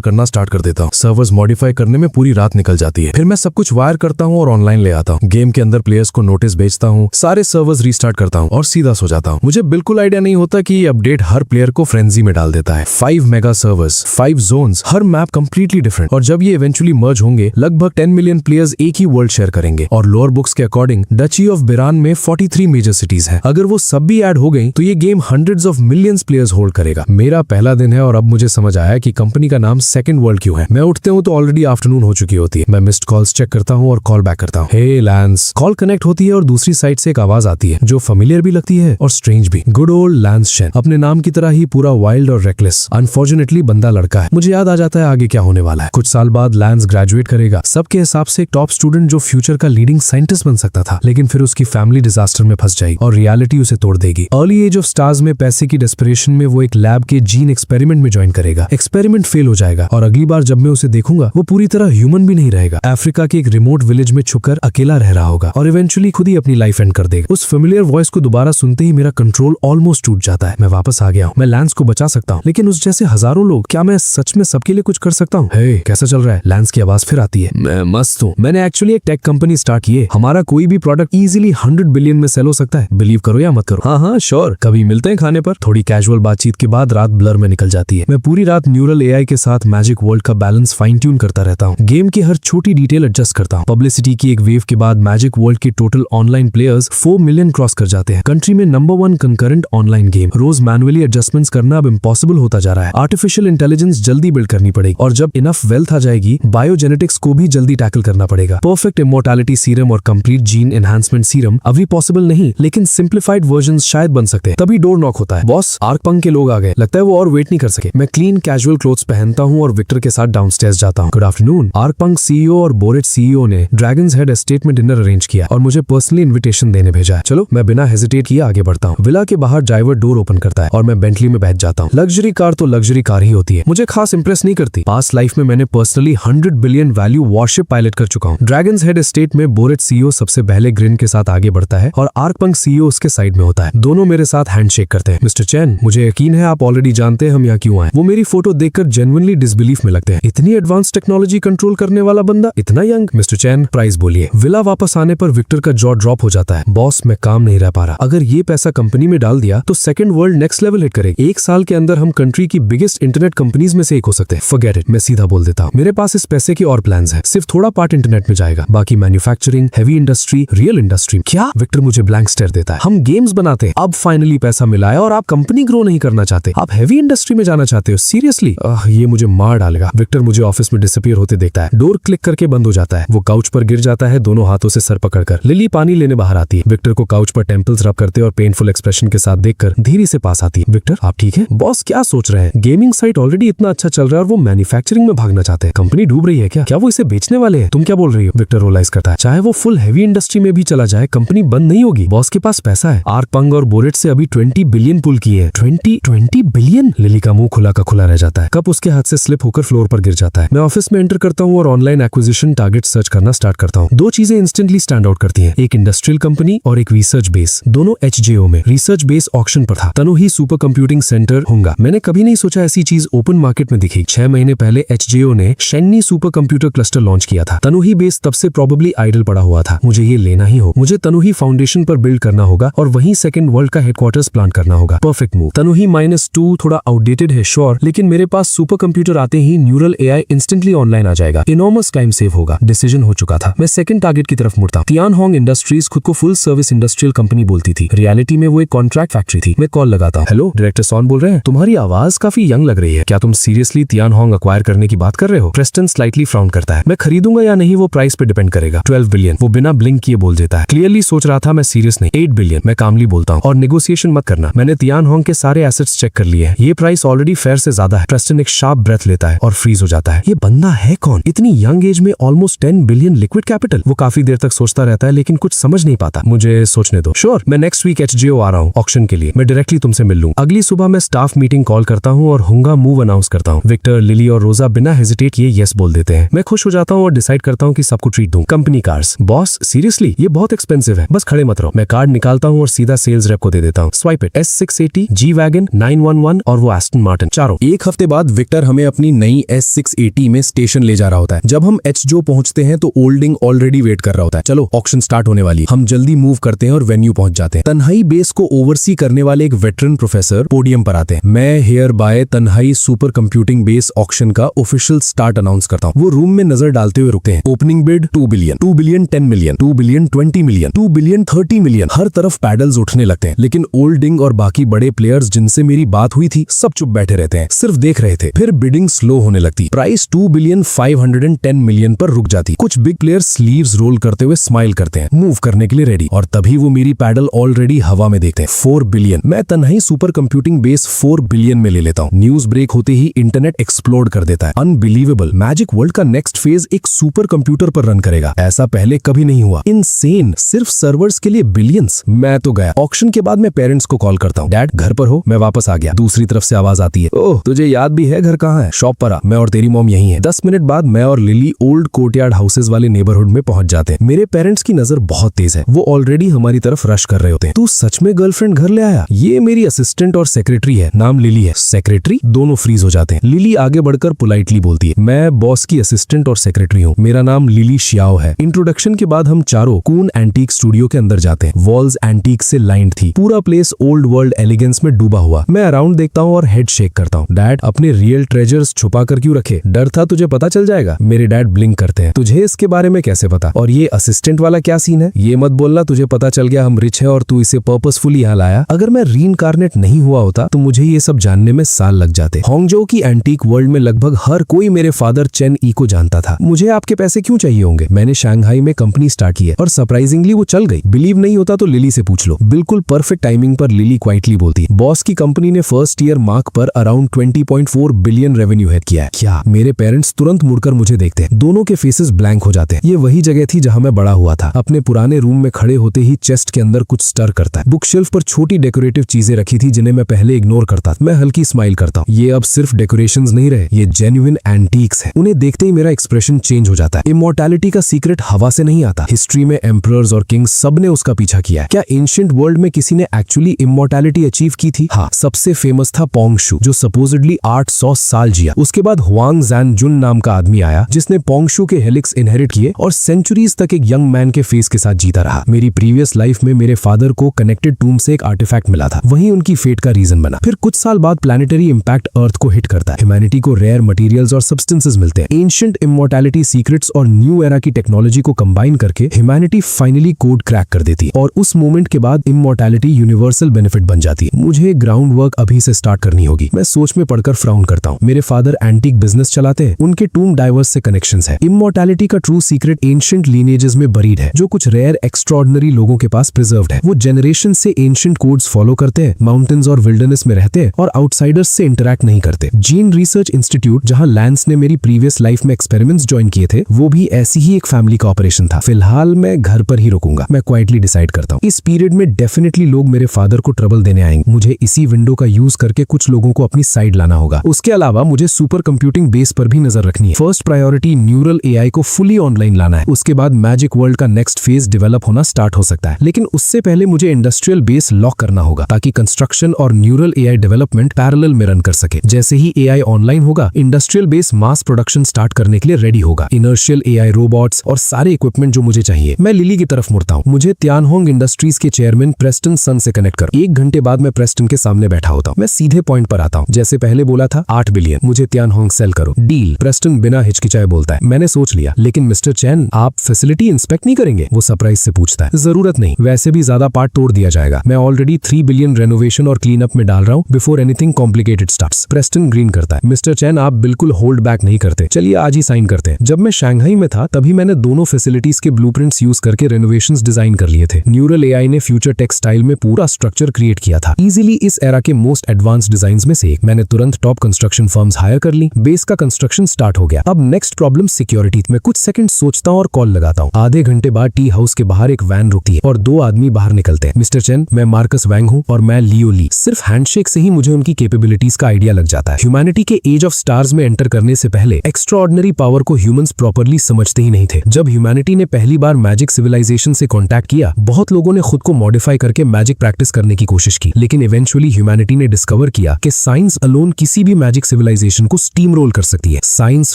करना स्टार्ट कर देता हूँ। सर्वर्स मॉडिफाई करने में पूरी रात निकल जाती है। फिर मैं सब कुछ वायर करता हूँ और ऑनलाइन ले आता हूँ। गेम के अंदर प्लेयर्स को नोटिस भेजता हूँ, सारे सर्वर्स रीस्टार्ट करता हूँ और सीधा सो जाता हूँ। मुझे बिल्कुल आइडिया नहीं होता कि ये अपडेट हर प्लेयर को फ्रेंजी में डाल देता है। 5 मेगा सर्वर्स, 5 जोन्स, हर मैप कंप्लीटली डिफरेंट, और जब ये इवेंचुअली मर्ज होंगे, लगभग 10 मिलियन प्लेयर्स एक ही वर्ल्ड शेयर करेंगे। और लोअर बुक्स के अकॉर्डिंग डची ऑफ बिरान में 43 मेजर सिटीज हैं। अगर वो सब भी ऐड हो गई तो ये game hundreds of millions players hold करेगा। मेरा पहला दिन है और अब मुझे समझ आया कि कंपनी का नाम सेकंड वर्ल्ड क्यों है। मैं उठते हूँ तो ऑलरेडी आफ्टरनून हो चुकी होती है। मैं मिस्ड कॉल्स चेक करता हूँ और कॉल बैक करता हूँ। हे लैंस। कॉल कनेक्ट होती है और दूसरी साइड से एक आवाज आती है जो फेमिलियर भी लगती है और स्ट्रेंज भी। गुड ओल्ड लैंस शेन, अपने नाम की तरह ही पूरा वाइल्ड और रेकलेस। अनफॉर्चुनेटली बंदा लड़का है। मुझे याद आ जाता है आगे क्या होने वाला है। कुछ साल बाद लैंस ग्रेजुएट करेगा, सबके हिसाब से एक टॉप स्टूडेंट जो फ्यूचर का लीडिंग साइंटिस्ट बन सकता था, लेकिन फिर उसकी फैमिली डिजास्टर में फंस जाएगी और रियलिटी उसे तोड़ देगी। अर्ली एज ऑफ स्टार्स में पैसे की डेस्परेशन में वो एक लैब के जीन एक्सपेरिमेंट में ज्वाइन करेगा। एक्सपेरिमेंट फेल हो जाएगा और अगली बार जब मैं उसे देखूंगा वो पूरी तरह ह्यूमन भी नहीं रहेगा। अफ्रीका के एक रिमोट विलेज में छुपकर अकेला रह रहा होगा और इवेंचुअली खुद ही अपनी लाइफ एंड कर देगा। उस फेमिलियर वॉइस को दोबारा सुनते ही मेरा कंट्रोल ऑलमोस्ट टूट जाता है। मैं वापस आ गया हूँ, मैं लैंस को बचा सकता हूँ, लेकिन उस जैसे हजारों लोग, क्या मैं सच में सबके लिए कुछ कर सकता हूँ? हे, कैसा चल रहा है? लैंस की आवाज फिर आती है। मैं मस्त हूँ। मैंने एक्चुअली एक टेक कंपनी स्टार्ट की है। हमारा कोई भी प्रोडक्ट इजीली 100 बिलियन में सेल हो सकता है। बिलीव करो या मत करो। हाँ श्योर, कभी मिलते हैं खाने पर। थोड़ी कैजुअल बातचीत के बाद रात ब्लर में निकल जाती है। मैं पूरी रात न्यूरल एआई के साथ मैजिक वर्ल्ड का बैलेंस फाइन ट्यून करता रहता हूँ। गेम की हर छोटी डिटेल एडजस्ट करता हूँ। पब्लिसिटी की एक वेव के बाद मैजिक वर्ल्ड के total online players 4 million cross कर जाते हैं। कंट्री में नंबर 1 कंकरेंट ऑनलाइन गेम। रोज मैनुअली एडजस्टमेंट्स करना अब इम्पॉसिबल होता जा रहा है। आर्टिफिशियल इंटेलिजेंस जल्दी बिल्ड करनी पड़ेगी और जब इनफ वेल्थ आ जाएगी, बायोजेनेटिक्स को भी जल्दी टैकल करना पड़ेगा। परफेक्ट इमोर्टैलिटी सीरम और कंप्लीट जीन एनहांसमेंट सीरम अभी पॉसिबल नहीं, लेकिन सिंप्लीफाइड वर्जन शायद बन सकते हैं। तभी डोर नॉक होता है। बॉस, आर्कपंक के लोग आ गए। लगता है वो और वेट नहीं कर सके। मैं क्लीन कैजुअल क्लोथ्स पहनता हूँ और विक्टर के साथ डाउनस्टेयर्स जाता हूँ। Good afternoon. आर्कपंक सीईओ और बोरेट सीईओ ने ड्रैगन्स हेड एस्टेट में डिनर अरेंज किया और मुझे पर्सनली इन्विटेशन देने भेजा है। चलो, मैं बिना हेजिटेट किए आगे बढ़ता हूँ। विला के बाहर ड्राइवर डोर ओपन करता है और मैं बेंटली में बैठ जाता हूँ। लग्जरी कार तो लग्जरी कार ही होती है, मुझे खास इंप्रेस नहीं करती। पास्ट लाइफ में मैंने personally 100 billion value worship pilot कर चुका हूँ। ड्रैगन्स हेड एस्टेट में बोरेट सीईओ सबसे पहले ग्रिन के साथ आगे बढ़ता है और आर्कपंक सीईओ उसके साइड में होता है। दोनों मेरे साथ हैंडशेक करते हैं। मिस्टर चैन, मुझे यकीन है आप ऑलरेडी जानते हैं हम यहाँ क्यों आए। वो मेरी फोटो देखकर जेन्युइनली डिसबिलीफ में लगते हैं। इतनी एडवांस टेक्नोलॉजी कंट्रोल करने वाला बंदा बंदा इतना यंग। मिस्टर चैन प्राइस बोलिए। विला वापस आने पर विक्टर का जॉ ड्रॉप हो जाता है। बॉस मैं काम नहीं रह पा रहा, अगर ये पैसा कंपनी में डाल दिया तो second world next level hit करेगी। 1 साल के अंदर हम कंट्री की बिगेस्ट इंटरनेट कंपनीज में से एक हो सकते हैं। फॉरगेट इट, मैं सीधा बोल देता हूँ, मेरे पास इस पैसे की और प्लान्स हैं। सिर्फ थोड़ा पार्ट इंटरनेट में जाएगा, बाकी manufacturing, heavy industry, real industry. क्या? विक्टर मुझे ब्लैंक स्टेयर देता है। हम गेम्स बनाते हैं, अब फाइनली पैसा मिला है और आप कंपनी ग्रो नहीं करना चाहते, आप हेवी इंडस्ट्री में जाना चाहते हो। सीरियसली? ये मुझे मार डालेगा। विक्टर मुझे ऑफिस में डिसअपीयर होते देखता है। डोर क्लिक करके बंद हो जाता है। वो काउच पर गिर जाता है, दोनों हाथों से सर पकड़कर। लिली पानी लेने बाहर आती है। विक्टर को काउच पर टेम्पल्स रब करते और पेनफुल एक्सप्रेशन के साथ देखकर धीरे से पास आती है। विक्टर आप ठीक है? बॉस क्या सोच रहे हैं? गेमिंग साइट ऑलरेडी इतना अच्छा चल रहा है और वो मैन्युफैक्चरिंग में भागना चाहते हैं। कंपनी डूब रही है क्या? क्या वो इसे बेचने वाले हैं? तुम क्या बोल रही हो? विक्टर रोलाइज करता है, चाहे वो फुल हेवी इंडस्ट्री में भी चला जाए, कंपनी बंद नहीं होगी। बॉस के पास पैसा है। आर्क पंग और बोरेट से अभी 20 बिलियन पुल किए हैं। 20 बिलियन? लिली का मुंह खुला का खुला रह जाता है। कप उसके हाथ से स्लिप होकर फ्लोर पर गिर जाता है। मैं ऑफिस में एंटर करता हूँ और ऑनलाइन एक्विजिशन टारगेट सर्च करना स्टार्ट करता हूँ। 2 चीजें इंस्टेंटली स्टैंड आउट करती हैं, एक इंडस्ट्रियल कंपनी और एक रिसर्च बेस। दोनों HJO में। रिसर्च बेस ऑक्शन पर था, तनुही सुपर कंप्यूटिंग सेंटर होगा। मैंने कभी नहीं सोचा ऐसी चीज ओपन मार्केट में दिखी। 6 महीने पहले HJO ने शेन्नी सुपर कंप्यूटर क्लस्टर लॉन्च किया था। तनुही बेस तब से प्रोबेबली आइडल पड़ा हुआ था। मुझे ये लेना ही हो। मुझे तनुही फाउंडेशन पर बिल्ड करना होगा और वहीं सेकंड वर्ल्ड का हेडक्वार्टर्स प्लान करना होगा। Perfect move. तनुही -2 थोड़ा आउटडेटेड है श्योर, लेकिन मेरे पास सुपर कंप्यूटर आते ही न्यूरल AI इंस्टेंटली ऑनलाइन आ जाएगा। इनॉर्मस टाइम सेव होगा। डिसीजन हो चुका था। मैं सेकंड टारगेट की तरफ मुड़ता हूं। तियानहोंग इंडस्ट्रीज खुद को फुल सर्विस इंडस्ट्रियल कंपनी बोलती थी, रियलिटी में वो एक कॉन्ट्रैक्ट फैक्ट्री थी। मैं कॉल लगाता हूँ। हेलो, डायरेक्टर सॉन बोल रहे हैं। तुम्हारी आवाज काफी यंग लग रही है, क्या तुम सीरियसली तियानहोंग अक्वायर करने की बात कर रहे हो? प्रेस्टन स्लाइटली फ्राउन करता है। मैं खरीदूंगा या नहीं वो प्राइस पे डिपेंड करेगा। 12 बिलियन। वो बिना ब्लिंक किए बोल देता है। क्लियरली सोच रहा था मैं सीरियस नहीं। 8 बिलियन। मैं कामली बोलता हूँ, और नेगोशिएशन मत करना, मैंने तियानहोंग के सारे एसेट्स चेक कर लिए हैं, ये प्राइस ऑलरेडी फेयर से ज्यादा है। प्रेस्टन एक शार्प ब्रेथ लेता है और फ्रीज हो जाता है। ये बंदा है कौन? इतनी यंग एज में ऑलमोस्ट 10 बिलियन लिक्विड कैपिटल। वो काफी देर तक सोचता रहता है लेकिन कुछ समझ नहीं पाता। मुझे सोचने दो। श्योर, मैं नेक्स्ट वीक HJO आ रहा हूँ ऑक्शन के लिए। मैं डायरेक्टली तुमसे मिल लूं। अगली सुबह मैं स्टाफ मीटिंग कॉल करता हूँ और हुंगा मूव अनाउंस करता हूँ। विक्टर, लिली और रोजा बिना हेजिटेट ये यस बोल देते हैं। मैं खुश हो जाता हूँ और डिसाइड करता हूँ कि सबको ट्रीट दूं। Company cars. बॉस सीरियसली ये बहुत एक्सपेंसिव है, बस खड़े मत रहो। मैं कार्ड निकालता हूँ और सीधा सेल्स रेप को दे देता हूँ। Swipe it. S680, G-Wagon, 911 और वो एस्टन मार्टिन, चारों। एक हफ्ते बाद विक्टर हमें अपनी नई S680 में स्टेशन ले जा रहा होता है। जब हम HJO पहुंचते हैं तो ओल्डिंग ऑलरेडी वेट कर रहा होता है। चलो ऑक्शन स्टार्ट होने वाली। हम जल्दी मूव करते हैं और वेन्यू पहुंच जाते हैं। तन्हाई बेस को ओवरसी करने वाले एक वेटरन प्रोफेसर पोडियम पर आते हैं। मैं हियर बाय तन्हाई सुपर कंप्यूटिंग बेस ऑक्शन का ऑफिशियल स्टार्ट अनाउंस करता हूँ। वो रूम में नजर डालते हुए रुकते हैं। Opening bid 2 billion, 2 billion 10 million, 2 billion 20 million, 2 billion 30 million. हर तरफ पैडल्स उठने लगते हैं, लेकिन ओल्डिंग और बाकी बड़े प्लेयर्स जिनसे मेरी बात हुई थी सब चुप बैठे रहते हैं, सिर्फ देख रहे थे। फिर बिडिंग स्लो होने लगती। प्राइस 2 बिलियन 510 मिलियन पर रुक जाती। कुछ बिग प्लेयर्स स्लीव्स रोल करते हुए स्माइल करते हैं, मूव करने के लिए रेडी, और तभी वो मेरी पैडल ऑलरेडी हवा में देखते हैं। 4 बिलियन। मैं तन्हाई सुपर कंप्यूटिंग बेस 4 बिलियन में ले लेता हूँ। न्यूज ब्रेक होते ही इंटरनेट एक्सप्लोड कर देता है। अनबिलीवेबल, मैजिक वर्ल्ड का नेक्स्ट फेज एक सुपर कंप्यूटर पर रन करेगा। ऐसा पहले कभी नहीं हुआ। इनसेन, सिर्फ सर्वर्स के लिए बिलियंस। मैं तो गया। ऑक्शन के बाद मैं पेरेंट्स को कॉल करता हूँ। डैड घर पर हो? मैं वापस आ गया। दूसरी तरफ से आवाज आती है, ओह तुझे याद भी है घर कहाँ है? शॉप पर आ, मैं और तेरी मॉम यही है। 10 मिनट बाद मैं और लिली ओल्ड कोर्टयार्ड हाउसेज वाले नेबरहुड में पहुंच जाते हैं। मेरे पेरेंट्स की नजर बहुत तेज है, वो ऑलरेडी हमारी तरफ रश कर रहे होते हैं। तू सच में गर्लफ्रेंड घर ले आया? ये मेरी असिस्टेंट और सेक्रेटरी है, नाम लिली है। सेक्रेटरी? दोनों फ्रीज हो जाते हैं। लिली आगे बढ़कर पोलाइटली बोलती है, मैं बॉस की असिस्टेंट और सेक्रेटरी हूँ, मेरा नाम लिली शियाओ है। इंट्रोडक्शन के बाद हम चारों कून एंटीक स्टूडियो के अंदर जाते हैं। वॉल्स एंटीक से लाइंड थी, पूरा प्लेस ओल्ड वर्ल्ड एलिगेंस में डूबा हुआ। मैं अराउंड देखता हूँ और हेड शेक करता हूँ। डैड अपने रियल ट्रेजर्स छुपा कर क्यों रखे? डर था तुझे पता चल जाएगा। मेरे डैड ब्लिंक करते हैं। तुझे इसके बारे में कैसे पता? और ये असिस्टेंट वाला क्या सीन है? ये मत बोलना तुझे पता चल गया हम रिच है और तू इसे पर्पसफुली यहाँ लाया। अगर मैं रीइंकार्नेट नहीं हुआ होता तो मुझे ये सब जानने में साल लग जाते। हांगझोउ की एंटीक वर्ल्ड में लगभग हर कोई मेरे फादर चेन ई को जानता था। मुझे आपके पैसे क्यों चाहिए होंगे? मैंने शंघाई में कंपनी स्टार्ट की है और सरप्राइजिंगली वो चल गई। बिलीव नहीं होता तो लिली से पूछ लो। बिल्कुल परफेक्ट टाइमिंग पर लिली क्वाइटली बोलती है, बॉस की कंपनी ने फर्स्ट ईयर मार्क पर अराउंड 20.4 बिलियन रेवेन्यू हेड किया है। क्या? मेरे पेरेंट्स तुरंत मुड़कर मुझे देखते हैं। दोनों के फेसेस ब्लैंक हो जाते हैं। ये वही जगह थी जहां मैं बड़ा हुआ था। अपने पुराने रूम में खड़े होते ही चेस्ट के अंदर कुछ स्टर करता है। बुक शेल्फ पर छोटी डेकोरेटिव चीजें रखी थी जिन्हें मैं पहले इग्नोर करता था। मैं हल्की स्माइल करता हूँ। ये अब सिर्फ डेकोरेशंस नहीं रहे, ये जेन्युइन एंटीक्स है। उन्हें देखते ही मेरा एक्सप्रेशन चेंज हो जाता है। इमॉर्टैलिटी का सीक्रेट हवा से नहीं आता। हिस्ट्री में एम्परर्स और किंग्स सब ने उसका पीछा किया है। क्या एंशिएंट वर्ल्ड में किसी ने एक्चुअली इमॉर्टैलिटी अचीव की थी? हाँ, सबसे फेमस था पोंग शू, जो सपोजिडली 800 साल जिया। उसके बाद हुआंग जैन जुन नाम का आदमी आया जिसने पोंगशू के हेलिक्स इनहेरिट किए और सेंचुरीज तक एक यंग मैन के फेस के साथ जीता रहा। मेरी प्रीवियस लाइफ में मेरे फादर को कनेक्टेड टूम से एक आर्टिफैक्ट मिला था, वही उनकी फेट का रीजन बना। फिर कुछ साल बाद प्लैनेटरी इंपैक्ट अर्थ को हिट करता है। ह्यूमैनिटी को रेयर मटेरियल्स और सब्सटेंसेस मिलते हैं। एंशिएंट इमॉर्टैलिटी सीक्रेट्स और न्यू एरा की टेक्नोलॉजी को कंबाइन करके ह्यूमैनिटी फाइनली कोड क्रैक कर देती है और उस मोमेंट के बाद इमॉर्टैलिटी यूनिवर्सल बेनिफिट बन जाती है। मुझे ग्राउंड वर्क अभी से स्टार्ट करनी होगी। मैं सोच में पढ़कर फ्राउन करता हूँ। मेरे फादर एंटीक बिजनेस चलाते हैं, उनके टूम डाइवर्स से कनेक्शंस है। इमॉर्टैलिटी का ट्रू सीक्रेट एंशिएंट लीनेजेस में बरीड है, जो कुछ रेयर एक्स्ट्राऑर्डिनरी लोगों के पास प्रिजर्व्ड है। वो जनरेशन से एंशिएंट कोड्स फॉलो करते हैं, माउंटेन्स और विल्डरनेस में रहते हैं और आउटसाइडर्स से इंटरैक्ट नहीं करते। जीन रिसर्च इंस्टीट्यूट, जहां लैंस ने मेरी प्रीवियस लाइफ में एक्सपेरिमेंट्स ज्वाइन किए थे, वो भी ऐसी ही एक फैमिली का ऑपरेशन था। फिलहाल मैं घर पर ही रुकूंगा। मैं क्वाइटली डिसाइड करता हूँ। इस पीरियड में डेफिनेटली लोग मेरे फादर को ट्रबल देने आएंगे। मुझे इसी विंडो का यूज करके कुछ लोगों को अपनी साइड लाना होगा। उसके अलावा मुझे सुपर कंप्यूटिंग बेस पर भी नजर रखनी है। फर्स्ट प्रायोरिटी न्यूरल एआई को फुली ऑनलाइन लाना है। उसके बाद मैजिक वर्ल्ड का नेक्स्ट फेज डेवलप होना स्टार्ट हो सकता है, लेकिन उससे पहले मुझे इंडस्ट्रियल बेस लॉक करना होगा ताकि कंस्ट्रक्शन और न्यूरल एआई डेवलपमेंट पैरेलल में रन कर सके। जैसे ही एआई ऑनलाइन होगा, industrial base mass production start करने के लिए रेडी होगा। इनर्शियल एआई रोबोट्स और सारे इक्विपमेंट जो मुझे चाहिए। मैं लिली की तरफ मुड़ता हूँ। मुझे त्यानहोंग इंडस्ट्रीज के चेयरमैन प्रेस्टन सन से कनेक्ट करो। 1 घंटे बाद मैं प्रेस्टन के सामने बैठा होता हूँ। मैं सीधे पॉइंट पर आता हूँ। जैसे पहले बोला था 8 बिलियन, मुझे त्यानहोंग सेल करो। डील। प्रेस्टन बिना हिचकिचाए बोलता है, मैंने सोच लिया, लेकिन मिस्टर चैन आप फैसिलिटी इंस्पेक्ट नहीं करेंगे? वो सरप्राइज से पूछता है। जरूरत नहीं, वैसे भी ज्यादा पार्ट तोड़ दिया जाएगा। मैं ऑलरेडी 3 बिलियन रेनोवेशन और क्लीन अप में डाल रहा हूँ before anything complicated starts. Preston green करता है। मिस्टर चैन आप बिल्कुल होल्ड बैक नहीं करते, चलिए आज ही साइन करते हैं। जब मैं शंघाई में था तभी मैंने दोनों फैसिलिटीज के ब्लूप्रिंट्स यूज करके रेनोवेशंस डिजाइन कर लिए थे। न्यूरल एआई ने फ्यूचर टेक्सटाइल में पूरा स्ट्रक्चर क्रिएट किया था, इजीली इस एरा के मोस्ट एडवांस डिजाइन्स में से एक। मैंने तुरंत टॉप कंस्ट्रक्शन फर्म्स हायर कर ली। बेस का कंस्ट्रक्शन स्टार्ट हो गया। अब नेक्स्ट प्रॉब्लम सिक्योरिटी। मैं कुछ सेकंड सोचता हूँ और कॉल लगाता हूँ। आधे घंटे बाद टी हाउस के बाहर एक वैन रुकती है और 2 आदमी बाहर निकलते हैं। मिस्टर चैन, मैं मार्कस वैंग हूँ और मैं लियो ली। सिर्फ हैंडशेक से ही मुझे उनकी कैपेबिलिटीज का आइडिया लग जाता है। ह्यूमैनिटी के एज ऑफ स्टार्स में एंटर करने से पहले एक्स्ट्राऑर्डिनरी पावर को ह्यूमंस प्रॉपर्ली समझते ही नहीं थे। जब ह्यूमैनिटी ने पहली बार मैजिक सिविलाइजेशन से कॉन्टैक्ट किया, बहुत लोगों ने खुद को मॉडिफाई करके मैजिक प्रैक्टिस करने की कोशिश की, लेकिन इवेंचुअली ह्यूमैनिटी ने डिस्कवर किया कि साइंस अलोन किसी भी मैजिक सिविलाइजेशन को स्टीम रोल कर सकती है। साइंस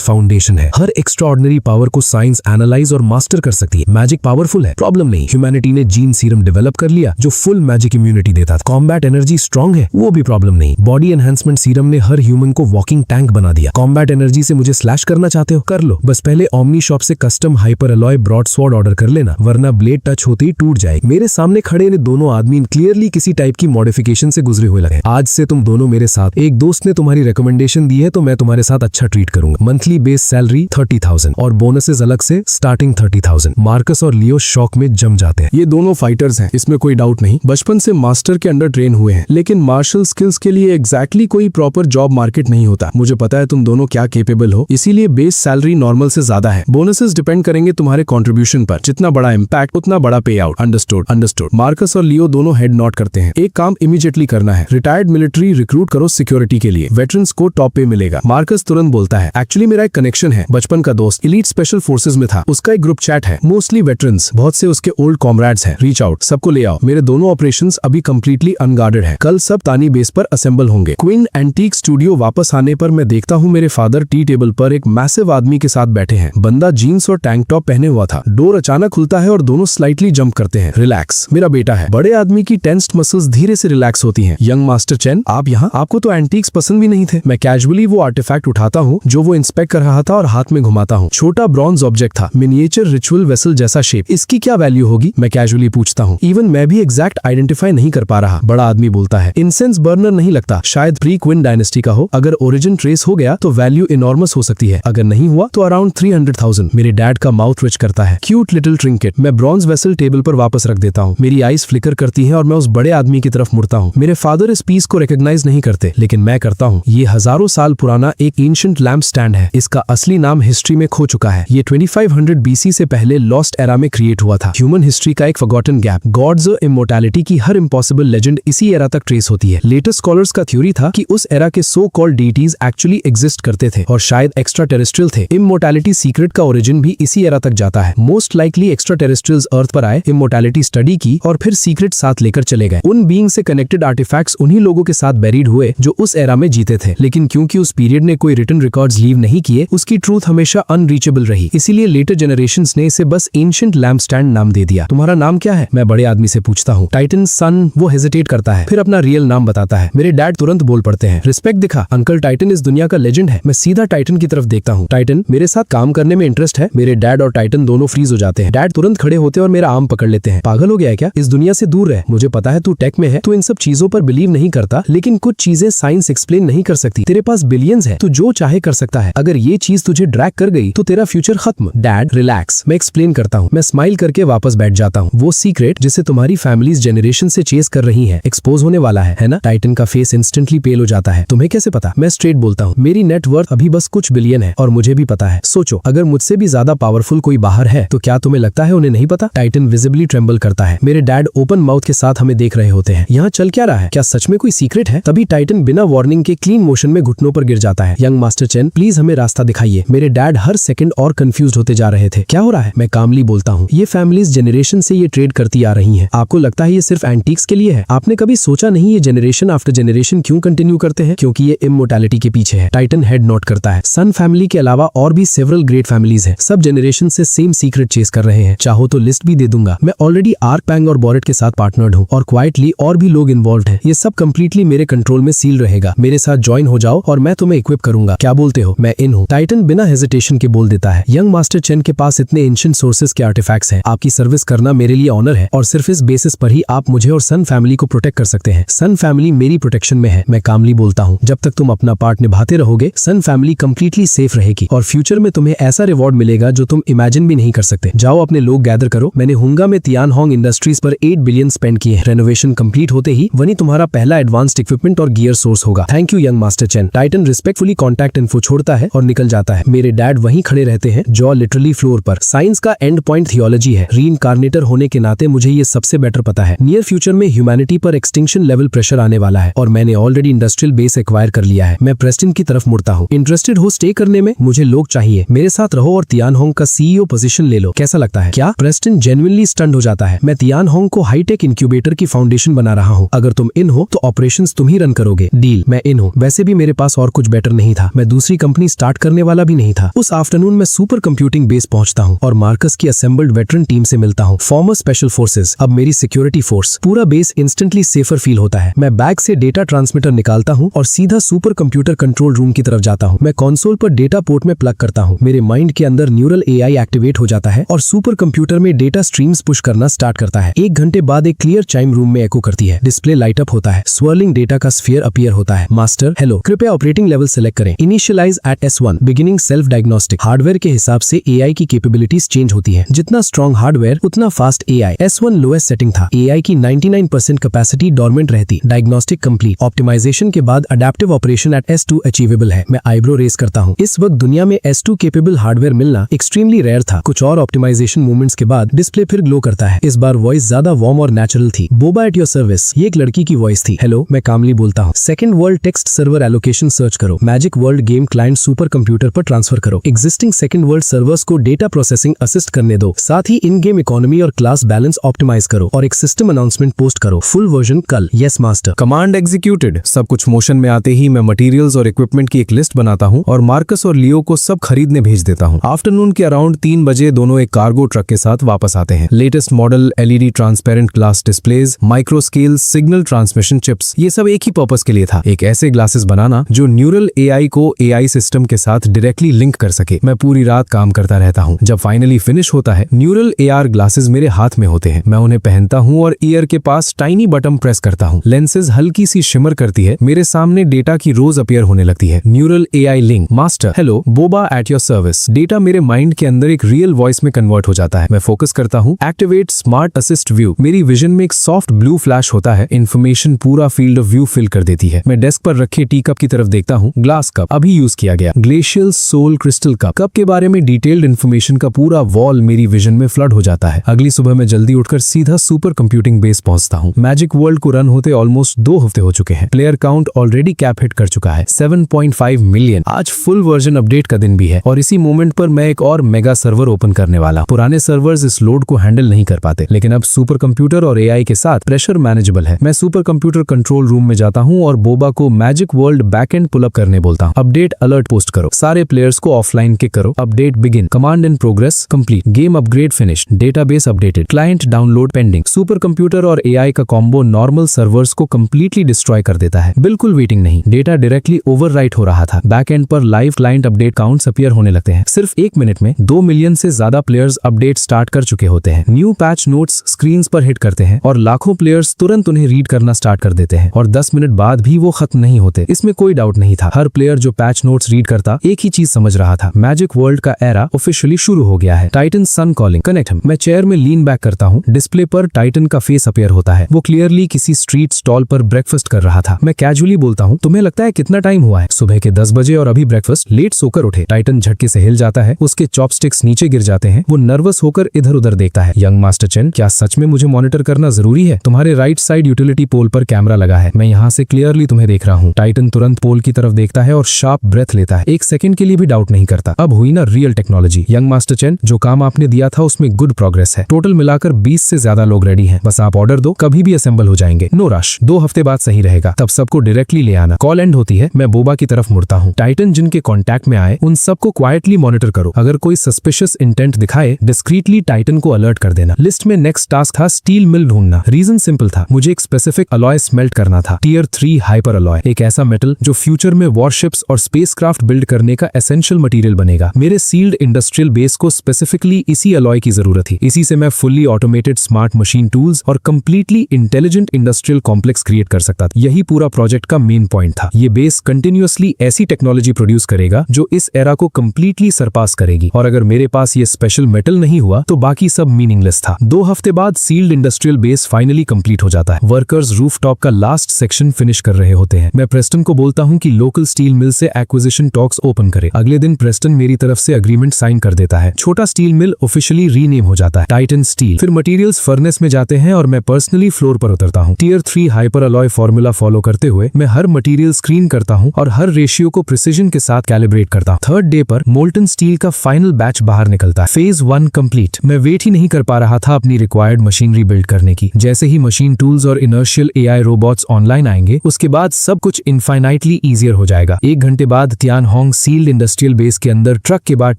फाउंडेशन है। हर एक्स्ट्राऑर्डिनरी पावर को साइंस एनालाइज और मास्टर कर सकती है। मैजिक पावरफुल है, प्रॉब्लम नहीं। ह्यूमैनिटी ने जीन सीरम डेवलप कर लिया जो फुल मैजिक इम्यूनिटी देता था। कॉम्बैट एनर्जी स्ट्रांग है, वो भी प्रॉब्लम नहीं। बॉडी एनहांसमेंट सीरम ने हर ह्यूमन को वॉकिंग टैंक बना दिया। कॉम्बैट एनर्जी से मुझे स्लैश करना चाहते हो, कर लो, बस पहले ओमनी शॉप से custom hyper alloy broad sword order कर लेना, वरना ब्लेड टच होते ही टूट जाएगी। मेरे सामने खड़े ने दोनों आदमी क्लियरली किसी टाइप की मॉडिफिकेशन से गुजरे हुए लगे। आज से तुम दोनों मेरे साथ। एक दोस्त ने तुम्हारी रिकमेंडेशन दी है तो मैं तुम्हारे साथ अच्छा ट्रीट करूंगा। मंथली बेस सैलरी 30,000 और बोनसेस अलग से स्टार्टिंग 30,000। मार्कस और लियो शॉक में जम जाते हैं। ये दोनों फाइटर्स हैं, इसमें कोई डाउट नहीं। बचपन से मास्टर के अंडर ट्रेन हुए हैं, लेकिन मार्शल स्किल्स के लिए एग्जैक्टली कोई प्रॉपर जॉब मार्केट नहीं होता। मुझे पता है तुम दोनों क्या केपेबल हो, इसीलिए बेस सैलरी नॉर्मल से ज्यादा है। बोनसेस डिपेंड करेंगे तुम्हारे कंट्रीब्यूशन पर। जितना बड़ा इम्पैक्ट उतना बड़ा पे आउट। Understood understood. मार्कस और लियो दोनों हेड नॉट करते हैं। एक काम इमीडिएटली करना है, रिटायर्ड मिलिट्री रिक्रूट करो सिक्योरिटी के लिए। वेटरन्स को टॉप पे मिलेगा। मार्कस तुरंत बोलता है, एक्चुअली मेरा एक कनेक्शन है, बचपन का दोस्त इलीट स्पेशल फोर्सेज में था, उसका एक ग्रुप चैट है, मोस्टली वेटरन्स, बहुत से उसके ओल्ड कॉमरेड्स हैं। रीच आउट, सबको ले आओ। मेरे दोनों ऑपरेशंस अभी कंप्लीटली अनगार्डेड है। कल सब तानी बेस पर असेंबल होंगे। क्वीन एंटीक स्टूडियो वापस आने पर मैं देखता हूँ मेरे फादर टी टेबल पर एक मैसिव आदमी के साथ बैठे हैं। बंदा जीन्स और टैंक टॉप पहने हुआ था। डोर अचानक खुलता है और दोनों स्लाइटली जंप करते हैं। रिलैक्स, मेरा बेटा है। बड़े आदमी की टेंस्ड मसल्स धीरे से रिलैक्स होती हैं। यंग मास्टर चैन, आप यहाँ? आपको तो एंटीक्स पसंद भी नहीं थे। मैं कैजुअली वो आर्टिफैक्ट उठाता हूँ जो वो इंस्पेक्ट कर रहा था और हाथ में घुमाता हूँ। छोटा ब्रॉन्ज ऑब्जेक्ट था, मिनिएचर रिचुअल वेसल जैसा शेप। इसकी क्या वैल्यू होगी? मैं कैजुअली पूछता हूँ। इवन मैं भी एग्जैक्ट आइडेंटिफाई नहीं कर पा रहा। बड़ा आदमी बोलता है, इंसेंस बर्नर नहीं लगता, शायद प्री क्विन डायनेस्टी का हो। अगर ओरिजिन ट्रेस हो गया तो वैल्यू इनॉर्मस हो सकती है, अगर नहीं हुआ तो अराउंड 300,000। मेरे डैड का माउथ रिच करता है। Cute little trinket. मैं ब्रॉन्ज वेसल टेबल पर वापस रख देता हूँ। मेरी आईज फ्लिकर करती है और मैं उस बड़े आदमी की तरफ मुड़ता हूँ। मेरे फादर इस पीस को रिकॉग्नाइज नहीं करते, लेकिन मैं करता हूँ। ये हजारों साल पुराना एक एंशिएंट लैम्प स्टैंड है। इसका असली नाम हिस्ट्री में खो चुका है। ये 2500 BC से पहले लॉस्ट एरा में क्रिएट हुआ था। ह्यूमन हिस्ट्री का एक फॉरगॉटन गैप। गॉड्स और इमोर्टैलिटी की हर इम्पॉसिबल लेजेंड इसी एरा तक ट्रेस होती है। लेटेस्ट स्कॉलर्स का थ्योरी था कि उस एरा के so called deities actually exist करते थे और शायद एक्स्ट्रा टेरेस्ट्रियल थे। इमोर्टैलिटी सीक्रेट का ओरिजिन भी इसी एरा तक जाता है। मोस्ट लाइकली एक्स्ट्रा टेरेस्ट्रियल्स अर्थ पर आए, इमोर्टैलिटी स्टडी की और फिर सीक्रेट साथ लेकर चले गए। उन बीइंग से कनेक्टेड आर्टिफैक्ट्स उन्हीं लोगों के साथ बेरीड हुए जो उस एरा में जीते थे, लेकिन क्योंकि उस पीरियड ने कोई रिटन रिकॉर्ड्स लीव नहीं किए, उसकी ट्रूथ हमेशा अनरीचेबल रही, इसीलिए लेटर जनरेशंस ने इसे बस एंशिएंट लैम्पस्टैंड नाम दे दिया। तुम्हारा नाम क्या है? मैं बड़े आदमी से पूछता हूँ। टाइटन सन। वो हेजिटेट करता है, फिर अपना रियल नाम बताता है। मेरे डैड तुरंत बोल पड़ते हैं, रिस्पेक्ट दिखा अंकल, टाइटन इस दुनिया का लेजेंड है। मैं सीधा टाइटन की तरफ देखता हूँ। टाइटन, मेरे साथ काम करने में इंटरेस्ट है? मेरे डैड और टाइटन दोनों फ्रीज हो जाते हैं। डैड तुरंत खड़े होते और मेरा आर्म पकड़ लेते हैं। पागल हो गया है क्या? इस दुनिया से दूर रह। मुझे पता है तू टेक में है, तू इन सब चीजों पर बिलीव नहीं करता, लेकिन कुछ चीजें साइंस एक्सप्लेन नहीं कर सकती। तेरे पास बिलियंस है, तू जो चाहे कर सकता है। अगर ये चीज तुझे ड्रैग कर गई तो तेरा फ्यूचर खत्म। डैड रिलैक्स, मैं एक्सप्लेन करता हूँ। मैं स्माइल करके वापस बैठ जाता हूँ। वो सीक्रेट जिसे तुम्हारी फैमिलीज जनरेशन से चेस कर रही है, एक्सपोज होने वाला है ना? टाइटन का फेस इंस्टेंटली पेल हो जाता है। तुम्हें कैसे पता? मैं स्ट्रेट बोलता हूँ, मेरी नेटवर्थ अभी बस कुछ बिलियन है और मुझे भी पता है। सोचो, अगर मुझसे भी ज्यादा पावरफुल कोई बाहर है तो क्या तुम्हें लगता है उन्हें नहीं पता? टाइटन विजिबली ट्रेम्बल करता है। मेरे डैड ओपन माउथ के साथ हमें देख रहे होते हैं। यहाँ चल क्या रहा है? क्या सच में कोई सीक्रेट है? तभी टाइटन बिना वार्निंग के क्लीन मोशन में घुटनों पर गिर जाता है। यंग मास्टर चेन, प्लीज हमें रास्ता दिखाइए। मेरे डैड हर सेकंड और कंफ्यूज होते जा रहे थे। क्या हो रहा है? मैं कामली बोलता हूँ, ये फैमिलीज जनरेशन से ये ट्रेड करती आ रही है। आपको लगता है ये सिर्फ एंटीक्स के लिए है? आपने कभी सोचा नहीं ये जनरेशन आफ्टर जनरेशन क्यों कंटिन्यू करते हैं? क्योंकि ये इमोर्टैलिटी के पीछे है। टाइटन हेड नोट करता है। सन फैमिली के अलावा और भी सेवरल ग्रेट फैमिलीज है, सब जनरेशन से सेम सीक्रेट चेस कर रहे हैं। चाहो तो लिस्ट भी दे दूंगा। मैं ऑलरेडी आर्क पैंग और बॉरेट के साथ पार्टनर्ड हूँ और क्वाइटली और भी लोग इन्वॉल्व है। ये सब कंप्लीटली मेरे कंट्रोल में सील रहेगा। मेरे साथ ज्वाइन हो जाओ और मैं तुम्हें इक्विप करूंगा। क्या बोलते हो? मैं इन हूँ। टाइटन बिना हेजिटेशन के बोल देता है। यंग मास्टर चेन के पास इतने एंशिएंट सोर्सेज के आर्टिफैक्ट्स हैं। आपकी सर्विस करना मेरे लिए ऑनर है और सिर्फ इस बेसिस पर ही आप मुझे और सन फैमिली को प्रोटेक्ट कर सकते हैं। सन फैमिली मेरी प्रोटेक्शन में है। मैं कामली बोलता हूँ, जब तक तुम अपना पार्ट निभाते रहोगे सन फैमिली कंप्लीटली सेफ रहेगी और फ्यूचर में तुम्हें ऐसा रिवॉर्ड मिलेगा जो तुम इमेजिन भी नहीं कर सकते। जाओ अपने लोग गैदर करो। मैंने हुंगा में तियानहोंग इंडस्ट्रीज पर 8 बिलियन स्पेंड किए हैं। रेनोवेशन कंप्लीट होते ही वही तुम्हारा पहला एडवांस्ड इक्विपमेंट और गियर सोर्स होगा। Thank you young master chain. Titan respectfully contact info छोड़ता है और निकल जाता है। मेरे डैड वहीं खड़े रहते हैं, जॉ लिटरली फ्लोर पर। साइंस का एंड पॉइंट थियोलॉजी है। रीइंकार्नेटर होने के नाते मुझे ये सबसे बेटर पता है। नियर फ्यूचर में ह्यूमैनिटी पर एक्सटिंक्शन लेवल प्रेशर आने वाला है और मैंने ऑलरेडी इंडस्ट्रियल बेस एक्वायर कर लिया है। मैं प्रेस्टन की तरफ मुड़ता हूँ। इंटरेस्टेड हो स्टे करने में? मुझे लोग चाहिए, मेरे साथ रहो और तियानहोंग का सीईओ पोजीशन ले लो। कैसा लगता है? क्या? प्रेस्टन जेन्युइनली स्टन्ड हो जाता है। मैं तियानहोंग को हाईटेक इंक्यूबेटर की फाउंडेशन बना रहा हूँ। अगर तुम इन हो तो ऑपरेशंस तुम ही रन करोगे। डील? मैं इन हूँ। वैसे भी मेरे पास और कुछ बेटर नहीं था। मैं दूसरी कंपनी स्टार्ट करने वाला भी नहीं था। उस आफ्टरनून में सुपर कंप्यूटिंग बेस पहुंचता हूँ और मार्कस की असेंबल्ड वेटरन टीम से मिलता हूँ। फॉर्मर स्पेशल फोर्सेस, अब मेरी सिक्योरिटी फोर्स। पूरा बेस इंस्टेंटली सेफर फील होता है। मैं बैग से डेटा ट्रांसमीटर निकालता हूँ और सीधा सुपर कंप्यूटर कंट्रोल रूम की तरफ जाता हूँ। मैं कंसोल पर डेटा पोर्ट में प्लग करता हूँ। मेरे माइंड के अंदर न्यूरल एआई एक्टिवेट हो जाता है और सुपर कंप्यूटर में डेटा स्ट्रीम्स पुश करना स्टार्ट करता है। 1 घंटे बाद एक क्लियर चाइम रूम में एको करती है। डिस्प्ले लाइट अप होता है। स्वर्लिंग डेटा का स्फीयर अपीयर होता है। मास्टर, हेलो, कृपया ऑपरेटिंग लेवल सेलेक्ट करें। Initialise at S1, beginning self diagnostic. Hardware के हिसाब से एआई की कैपेबिलिटीज चेंज होती है। जितना स्ट्रॉन्ग हार्डवेयर उतना fast AI. S1 lowest setting था। एआई की 99% कैपेसिटी डॉर्मेंट रहती। Diagnostic complete. ऑप्टिमाइजेशन के बाद adaptive operation at S2 achievable है। मैं आईब्रो रेस करता हूँ। इस वक्त दुनिया में S2 केपेबल हार्डवेयर मिलना एक्सट्रीमली रेयर था। कुछ और ऑप्टिमाइजेशन मूवमेंट्स के बाद डिस्प्ले फिर ग्लो करता है। इस बार वॉइस ज्यादा वार्म और नेचुरल थी। बोबा एट योर सर्विस, ये एक लड़की की वॉइस थी। हेलो, मैं कामली बोलता हूँ। Second world text server allocation search करो। Magic world game client super computer पर ट्रांसफर करो। एग्जिस्टिंग सेकंड वर्ल्ड सर्वर्स को डेटा प्रोसेसिंग असिस्ट करने दो। साथ ही इन गेम इकोनॉमी और क्लास बैलेंस ऑप्टिमाइज करो और एक सिस्टम अनाउंसमेंट पोस्ट करो। फुल वर्जन कल। Yes master. Command executed. सब कुछ मोशन में आते ही मैं मटेरियल्स और इक्विपमेंट की एक लिस्ट बनाता हूँ और मार्कस और लियो को सब खरीदने भेज देता हूँ। आफ्टरनून के अराउंड 3 बजे दोनों एक कार्गो ट्रक के साथ वापस आते हैं। Latest model LED transparent glass displays, micro scale signal transmission chips, ये सब एक ही पर्पस के लिए था। एक ऐसे ग्लासेस बनाना जो न्यूरल एआई को एआई सिस्टम के साथ डायरेक्टली लिंक कर सके। मैं पूरी रात काम करता रहता हूँ। जब फाइनली फिनिश होता है, न्यूरल AR ग्लासेस मेरे हाथ में होते हैं। मैं उन्हें पहनता हूँ और ईयर के पास टाइनी बटन प्रेस करता हूँ। लेंसेज हल्की सी शिमर करती है। मेरे सामने डेटा की रोज अपीयर होने लगती है। Neural AI link. Master, hello, Boba at your service. Data मेरे माइंड के अंदर एक रियल वॉइस में कन्वर्ट हो जाता है। मैं फोकस करता हूँ। Activate smart assist view. मेरी विजन में एक सॉफ्ट ब्लू फ्लैश होता है। इन्फॉर्मेशन पूरा फील्ड ऑफ व्यू फिल कर देती है। मैं डेस्क पर रखे टी कप की तरफ देखता हूँ। ग्लास कप, अभी यूज किया गया। ग्लेशियल सोल क्रिस्टल कप के बारे में डिटेल्ड इन्फॉर्मेशन का पूरा वॉल मेरी विजन में फ्लड हो जाता है। अगली सुबह मैं जल्दी उठकर सीधा सुपर कंप्यूटिंग बेस पहुंचता हूँ। मैजिक वर्ल्ड को रन होते ऑलमोस्ट 2 हफ्ते हो चुके हैं। Player count already cap hit कर चुका है, 7.5 मिलियन। आज फुल वर्जन अपडेट का दिन भी है और इसी मोमेंट पर मैं एक और मेगा सर्वर ओपन करने वाला। पुराने सर्वर्स इस लोड को हैंडल नहीं कर पाते, लेकिन अब सुपर कंप्यूटर और एआई के साथ प्रेशर मैनेजेबल है। मैं सुपर कंप्यूटर कंट्रोल रूम में जाता हूँ और बोबा को magic world backend pull up करने बोलता हूँ। अपडेट अलर्ट पोस्ट करो। सारे प्लेयर्स को ऑफलाइन किक करो, update begin, command in progress complete, game upgrade finish, database updated, client download pending. Super computer और एआई का कॉम्बो नॉर्मल सर्वर्स को कंप्लीटली डिस्ट्रॉय कर देता है। बिल्कुल वेटिंग नहीं, डेटा डायरेक्टली ओवरराइट हो रहा था। बैकएंड पर live client update counts appear होने लगते हैं। सिर्फ 1 मिनट में 2 मिलियन से ज्यादा प्लेयर्स अपडेट स्टार्ट कर चुके होते हैं। न्यू पैच नोट्स स्क्रीन्स पर हिट करते हैं और लाखों प्लेयर्स तुरंत उन्हें रीड करना स्टार्ट कर देते हैं और 10 मिनट बाद भी वो खत्म नहीं होते। इसमें कोई डाउट नहीं था। हर प्लेयर जो पैच नोट्स रीड करता एक ही चीज समझ रहा था, मैजिक वर्ल्ड का एरा ऑफिशियली शुरू हो गया है। टाइटन सन कॉलिंग, कनेक्ट हिम। मैं चेयर में लीन बैक करता हूँ, डिस्प्ले पर टाइटन का फेस अपीयर होता है। वो क्लियरली किसी स्ट्रीट स्टॉल पर ब्रेकफास्ट कर रहा था। मैं कैजुअली बोलता हूँ, तुम्हें लगता है कितना टाइम हुआ है? सुबह के 10 बजे और अभी ब्रेकफास्ट? लेट सोकर उठे। टाइटन झटके से हिल जाता है, उसके चॉपस्टिक्स नीचे गिर जाते हैं। वो नर्वस होकर इधर उधर देखता है। यंग मास्टर चेन, क्या सच में मुझे मॉनिटर करना जरूरी है? तुम्हारे राइट साइड यूटिलिटी पोल पर कैमरा लगा है, मैं यहाँ से क्लियरली तुम्हें देख रहा हूँ। टाइटन तुरंत पोल की तरफ देखता है और शार्प ब्रेथ लेता है। 1 सेकंड के लिए भी डाउट नहीं करता। अब हुई ना real technology. Young master chain, जो काम आपने दिया था उसमें गुड प्रोग्रेस है। टोटल मिलाकर 20 से ज्यादा लोग रेडी हैं। बस आप ऑर्डर दो, कभी भी असेंबल हो जाएंगे। नो रश, 2 हफ्ते बाद सही रहेगा, तब सबको डायरेक्टली ले आना। कॉल एंड होती है। मैं बोबा की तरफ मुड़ता हूँ। टाइटन जिनके कॉन्टैक्ट में आए उन सबको क्वाइटली मॉनिटर करो। अगर कोई सस्पिशियस इंटेंट दिखाए डिस्क्रीटली टाइटन को अलर्ट कर देना। लिस्ट में नेक्स्ट टास्क था स्टील मिल ढूंढना। रीजन सिंपल था, मुझे एक स्पेसिफिक अलॉय स्मेल्ट करना था। टियर 3 हाइपर अलॉय, एक ऐसा मेटल जो फ्यूचर में वॉरशिप्स और स्पेसक्राफ्ट बिल्ड करने का एसेंशियल मटेरियल बनेगा। मेरे सील्ड इंडस्ट्रियल बेस को स्पेसिफिकली इसी अलॉय की जरूरत थी। इसी से मैं fully automated smart machine tools और completely intelligent industrial complex create कर सकता था। यही पूरा प्रोजेक्ट का मेन पॉइंट था। ये बेस कंटिन्यूअसली ऐसी टेक्नोलॉजी प्रोड्यूस करेगा जो इस एरा को कंप्लीटली सरपास करेगी, और अगर मेरे पास ये स्पेशल मेटल नहीं हुआ तो बाकी सब मीनिंगलेस था। 2 हफ्ते बाद sealed industrial base finally complete हो जाता है। वर्कर्स रूफटॉप का लास्ट सेक्शन फिनिश कर रहे होते हैं। मैं प्रेस्टन को बोलता हूं कि लोकल स्टील मिल से एक्विजिशन टॉक्स ओपन करे। अगले दिन प्रेस्टन मेरी तरफ से अग्रीमेंट साइन कर देता है। छोटा स्टील मिल ऑफिशियली रीनेम हो जाता है टाइटन स्टील। फिर मटेरियल्स फर्नेस में जाते हैं और मैं पर्सनली फ्लोर पर उतरता हूं। Tier 3 hyper alloy formula follow करते हुए मैं हर मटेरियल स्क्रीन करता हूं और हर रेशियो को प्रिसीजन के साथ कैलिब्रेट करता हूं। 3rd डे पर मोल्टन स्टील का फाइनल बैच बाहर निकलता है। Phase 1 complete. मैं वेट ही नहीं कर पा रहा था अपनी रिक्वायर्ड मशीनरी बिल्ड करने की। जैसे ही मशीन टूल्स और इनर्शियल एआई रोबोट्स ऑनलाइन आएंगे उसके बाद सब कुछ इनफाइनाइटली ईजियर हो जाएगा। 1 घंटे बाद Tian Hong sealed industrial base के अंदर ट्रक के बाद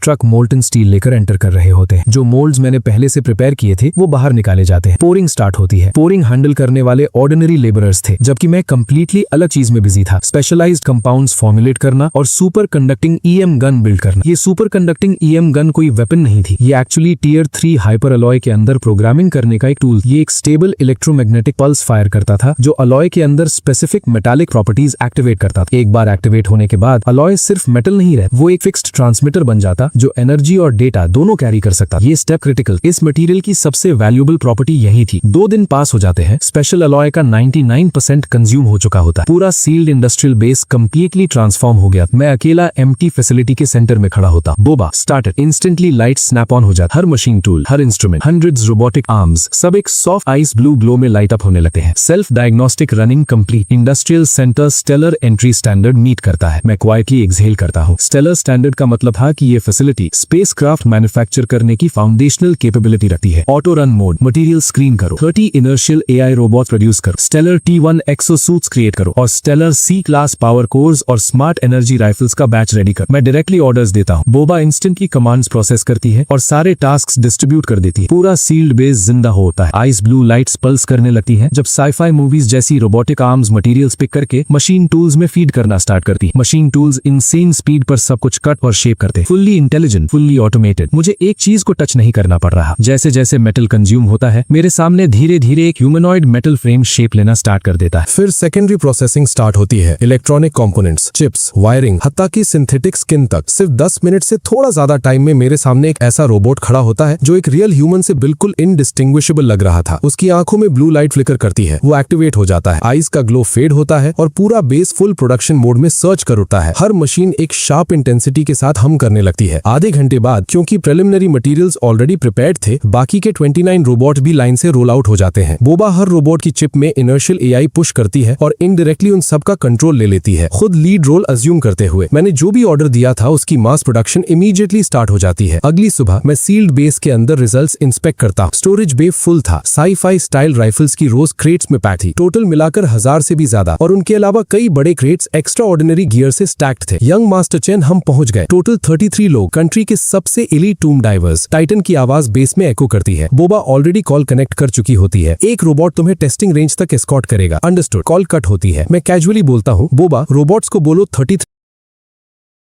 ट्रक मोल्टन स्टील लेकर एंटर कर रहे होते हैं। जो मोल्ड्स मैंने पहले से प्रिपेयर किए थे वो बाहर निकाले जाते हैं। पोरिंग स्टार्ट होती है। पोरिंग हैंडल करने वाले ऑर्डिनरी लेबरर्स थे, जबकि मैं कंप्लीटली अलग चीज में बिजी था। स्पेशलाइज्ड कंपाउंड्स फॉर्मुलेट करना और super conducting EM gun build करना। ये सुपर कंडक्टिंग ईएम गन कोई वेपन नहीं थी, ये एक्चुअली टियर 3 हाइपर अलॉय के अंदर प्रोग्रामिंग करने का एक टूल। ये एक स्टेबल इलेक्ट्रोमैग्नेटिक पल्स फायर करता था जो अलॉय के अंदर स्पेसिफिक मेटालिक प्रॉपर्टीज एक्टिवेट करता था। एक बार एक्टिवेट होने के बाद अलॉय सिर्फ मेटल नहीं रहता, वो एक फिक्स्ड ट्रांसमीटर बन जाता जो एनर्जी और डेटा दोनों कैरी कर सकता। ये स्टेप क्रिटिकल। इस मटेरियल की सबसे वैल्यूएबल प्रॉपर्टी यही थी। 2 दिन पास हो जाते हैं। स्पेशल अलॉय का 99% कंज्यूम हो चुका होता है। पूरा sealed industrial base completely transform हो गया। मैं अकेला एम्प्टी फैसिलिटी के सेंटर में खड़ा होता। बोबा started. Instantly light snap on हो जाता। हर मशीन टूल, हर इंस्ट्रूमेंट, हंड्रेड्स रोबोटिक आर्म्स सब एक सॉफ्ट आइस ब्लू ग्लो में लाइट अप होने लगते हैं। Self diagnostic running complete. Industrial centre stellar entry standard meet करता है। मैं क्वाइटली एक्सहेल करता हूँ। स्टेलर स्टैंडर्ड का मतलब था कि ये फैसिलिटी स्पेसक्राफ्ट मैन्युफैक्चर करने की फाउंडेशनल कैपेबिलिटी रखती है। Auto run mode. Material screen करो। 30 इनर्शियल एआई रोबोट प्रोड्यूस करो। स्टेलर T1 एक्सोसूट्स क्रिएट करो और stellar C class power cores और स्मार्ट एनर्जी राइफल्स का बैच रेडी कर। मैं डायरेक्टली ऑर्डर्स देता हूँ। बोबा इंस्टेंटली कमांड्स प्रोसेस करती है और सारे टास्क्स डिस्ट्रीब्यूट कर देती है। पूरा सील्ड बेस जिंदा होता है। आइस ब्लू लाइट्स पल्स करने लगती है जब साइफाई मूवीज जैसी रोबोटिक आर्म्स मटेरियल्स पिक करके मशीन टूल्स में फीड करना स्टार्ट करती। मशीन टूल्स इनसेन स्पीड पर सब कुछ कट और शेप करते। Fully intelligent, fully automated. मुझे एक चीज को टच नहीं करना पड़ रहा। जैसे जैसे मेटल कंज्यूम होता है मेरे सामने धीरे धीरे एक ह्यूमनॉइड मेटल फ्रेम शेप लेना स्टार्ट कर देता है। फिर सेकेंडरी प्रोसेसिंग स्टार्ट होती है। इलेक्ट्रॉनिक कंपोनेंट्स, चिप्स, वायरिंग, हत्ता की सिंथेटिक स्किन तक। सिर्फ 10 मिनट से थोड़ा ज्यादा टाइम में मेरे सामने एक ऐसा रोबोट खड़ा होता है जो एक रियल ह्यूमन से बिल्कुल इनडिस्टिंग्विशेबल लग रहा था। उसकी आंखों में ब्लू लाइट फ्लिकर करती है, वो एक्टिवेट हो जाता है, आइस का ग्लो फेड होता है और पूरा बेस फुल प्रोडक्शन मोड में सर्च कर उठता है। हर मशीन एक शार्प इंटेंसिटी के साथ हम करने लगती है। आधे घंटे बाद क्योंकि प्रिलिमिनरी मटेरियल्स ऑलरेडी प्रिपेयर्ड थे, बाकी के 29 रोबोट भी लाइन से रोल आउट हो जाते हैं। बोबा हर रोबोट की चिप में इनर्शियल एआई पुश करती है और इनडायरेक्टली उन सब का कंट्रोल ले लेती है, खुद लीड रोल अज्यूम करते हुए। मैंने जो भी ऑर्डर दिया था उसकी मास प्रोडक्शन इमीडिएटली स्टार्ट हो जाती है। अगली सुबह मैं सील्ड बेस के अंदर रिजल्ट्स इंस्पेक्ट करता हूं। स्टोरेज बे फुल था। साई-फाई स्टाइल राइफल्स की रोज क्रेट्स में पैक थी। टोटल मिलाकर 1000 से भी ज्यादा, और उनके अलावा कई बड़े क्रेट्स एक्स्ट्रा ऑर्डिनरी गियर से स्टैक्ड थे। यंग मास्टर चेन, हम पहुंच गए। टोटल 33 लोग, कंट्री के सबसे एलीट टूम डाइवर्स। टाइटन की आवाज बेस में एको करती है। बोबा ऑलरेडी कॉल कनेक्ट कर चुकी होती है। एक रोबोट तुम्हें टेस्टिंग रेंज तक एस्कॉर्ट करेगा। अंडरस्टूड। कॉल कट होती है। मैं कैजुअली बोलता हूँ, बोबा रोबोट्स को बोलो 33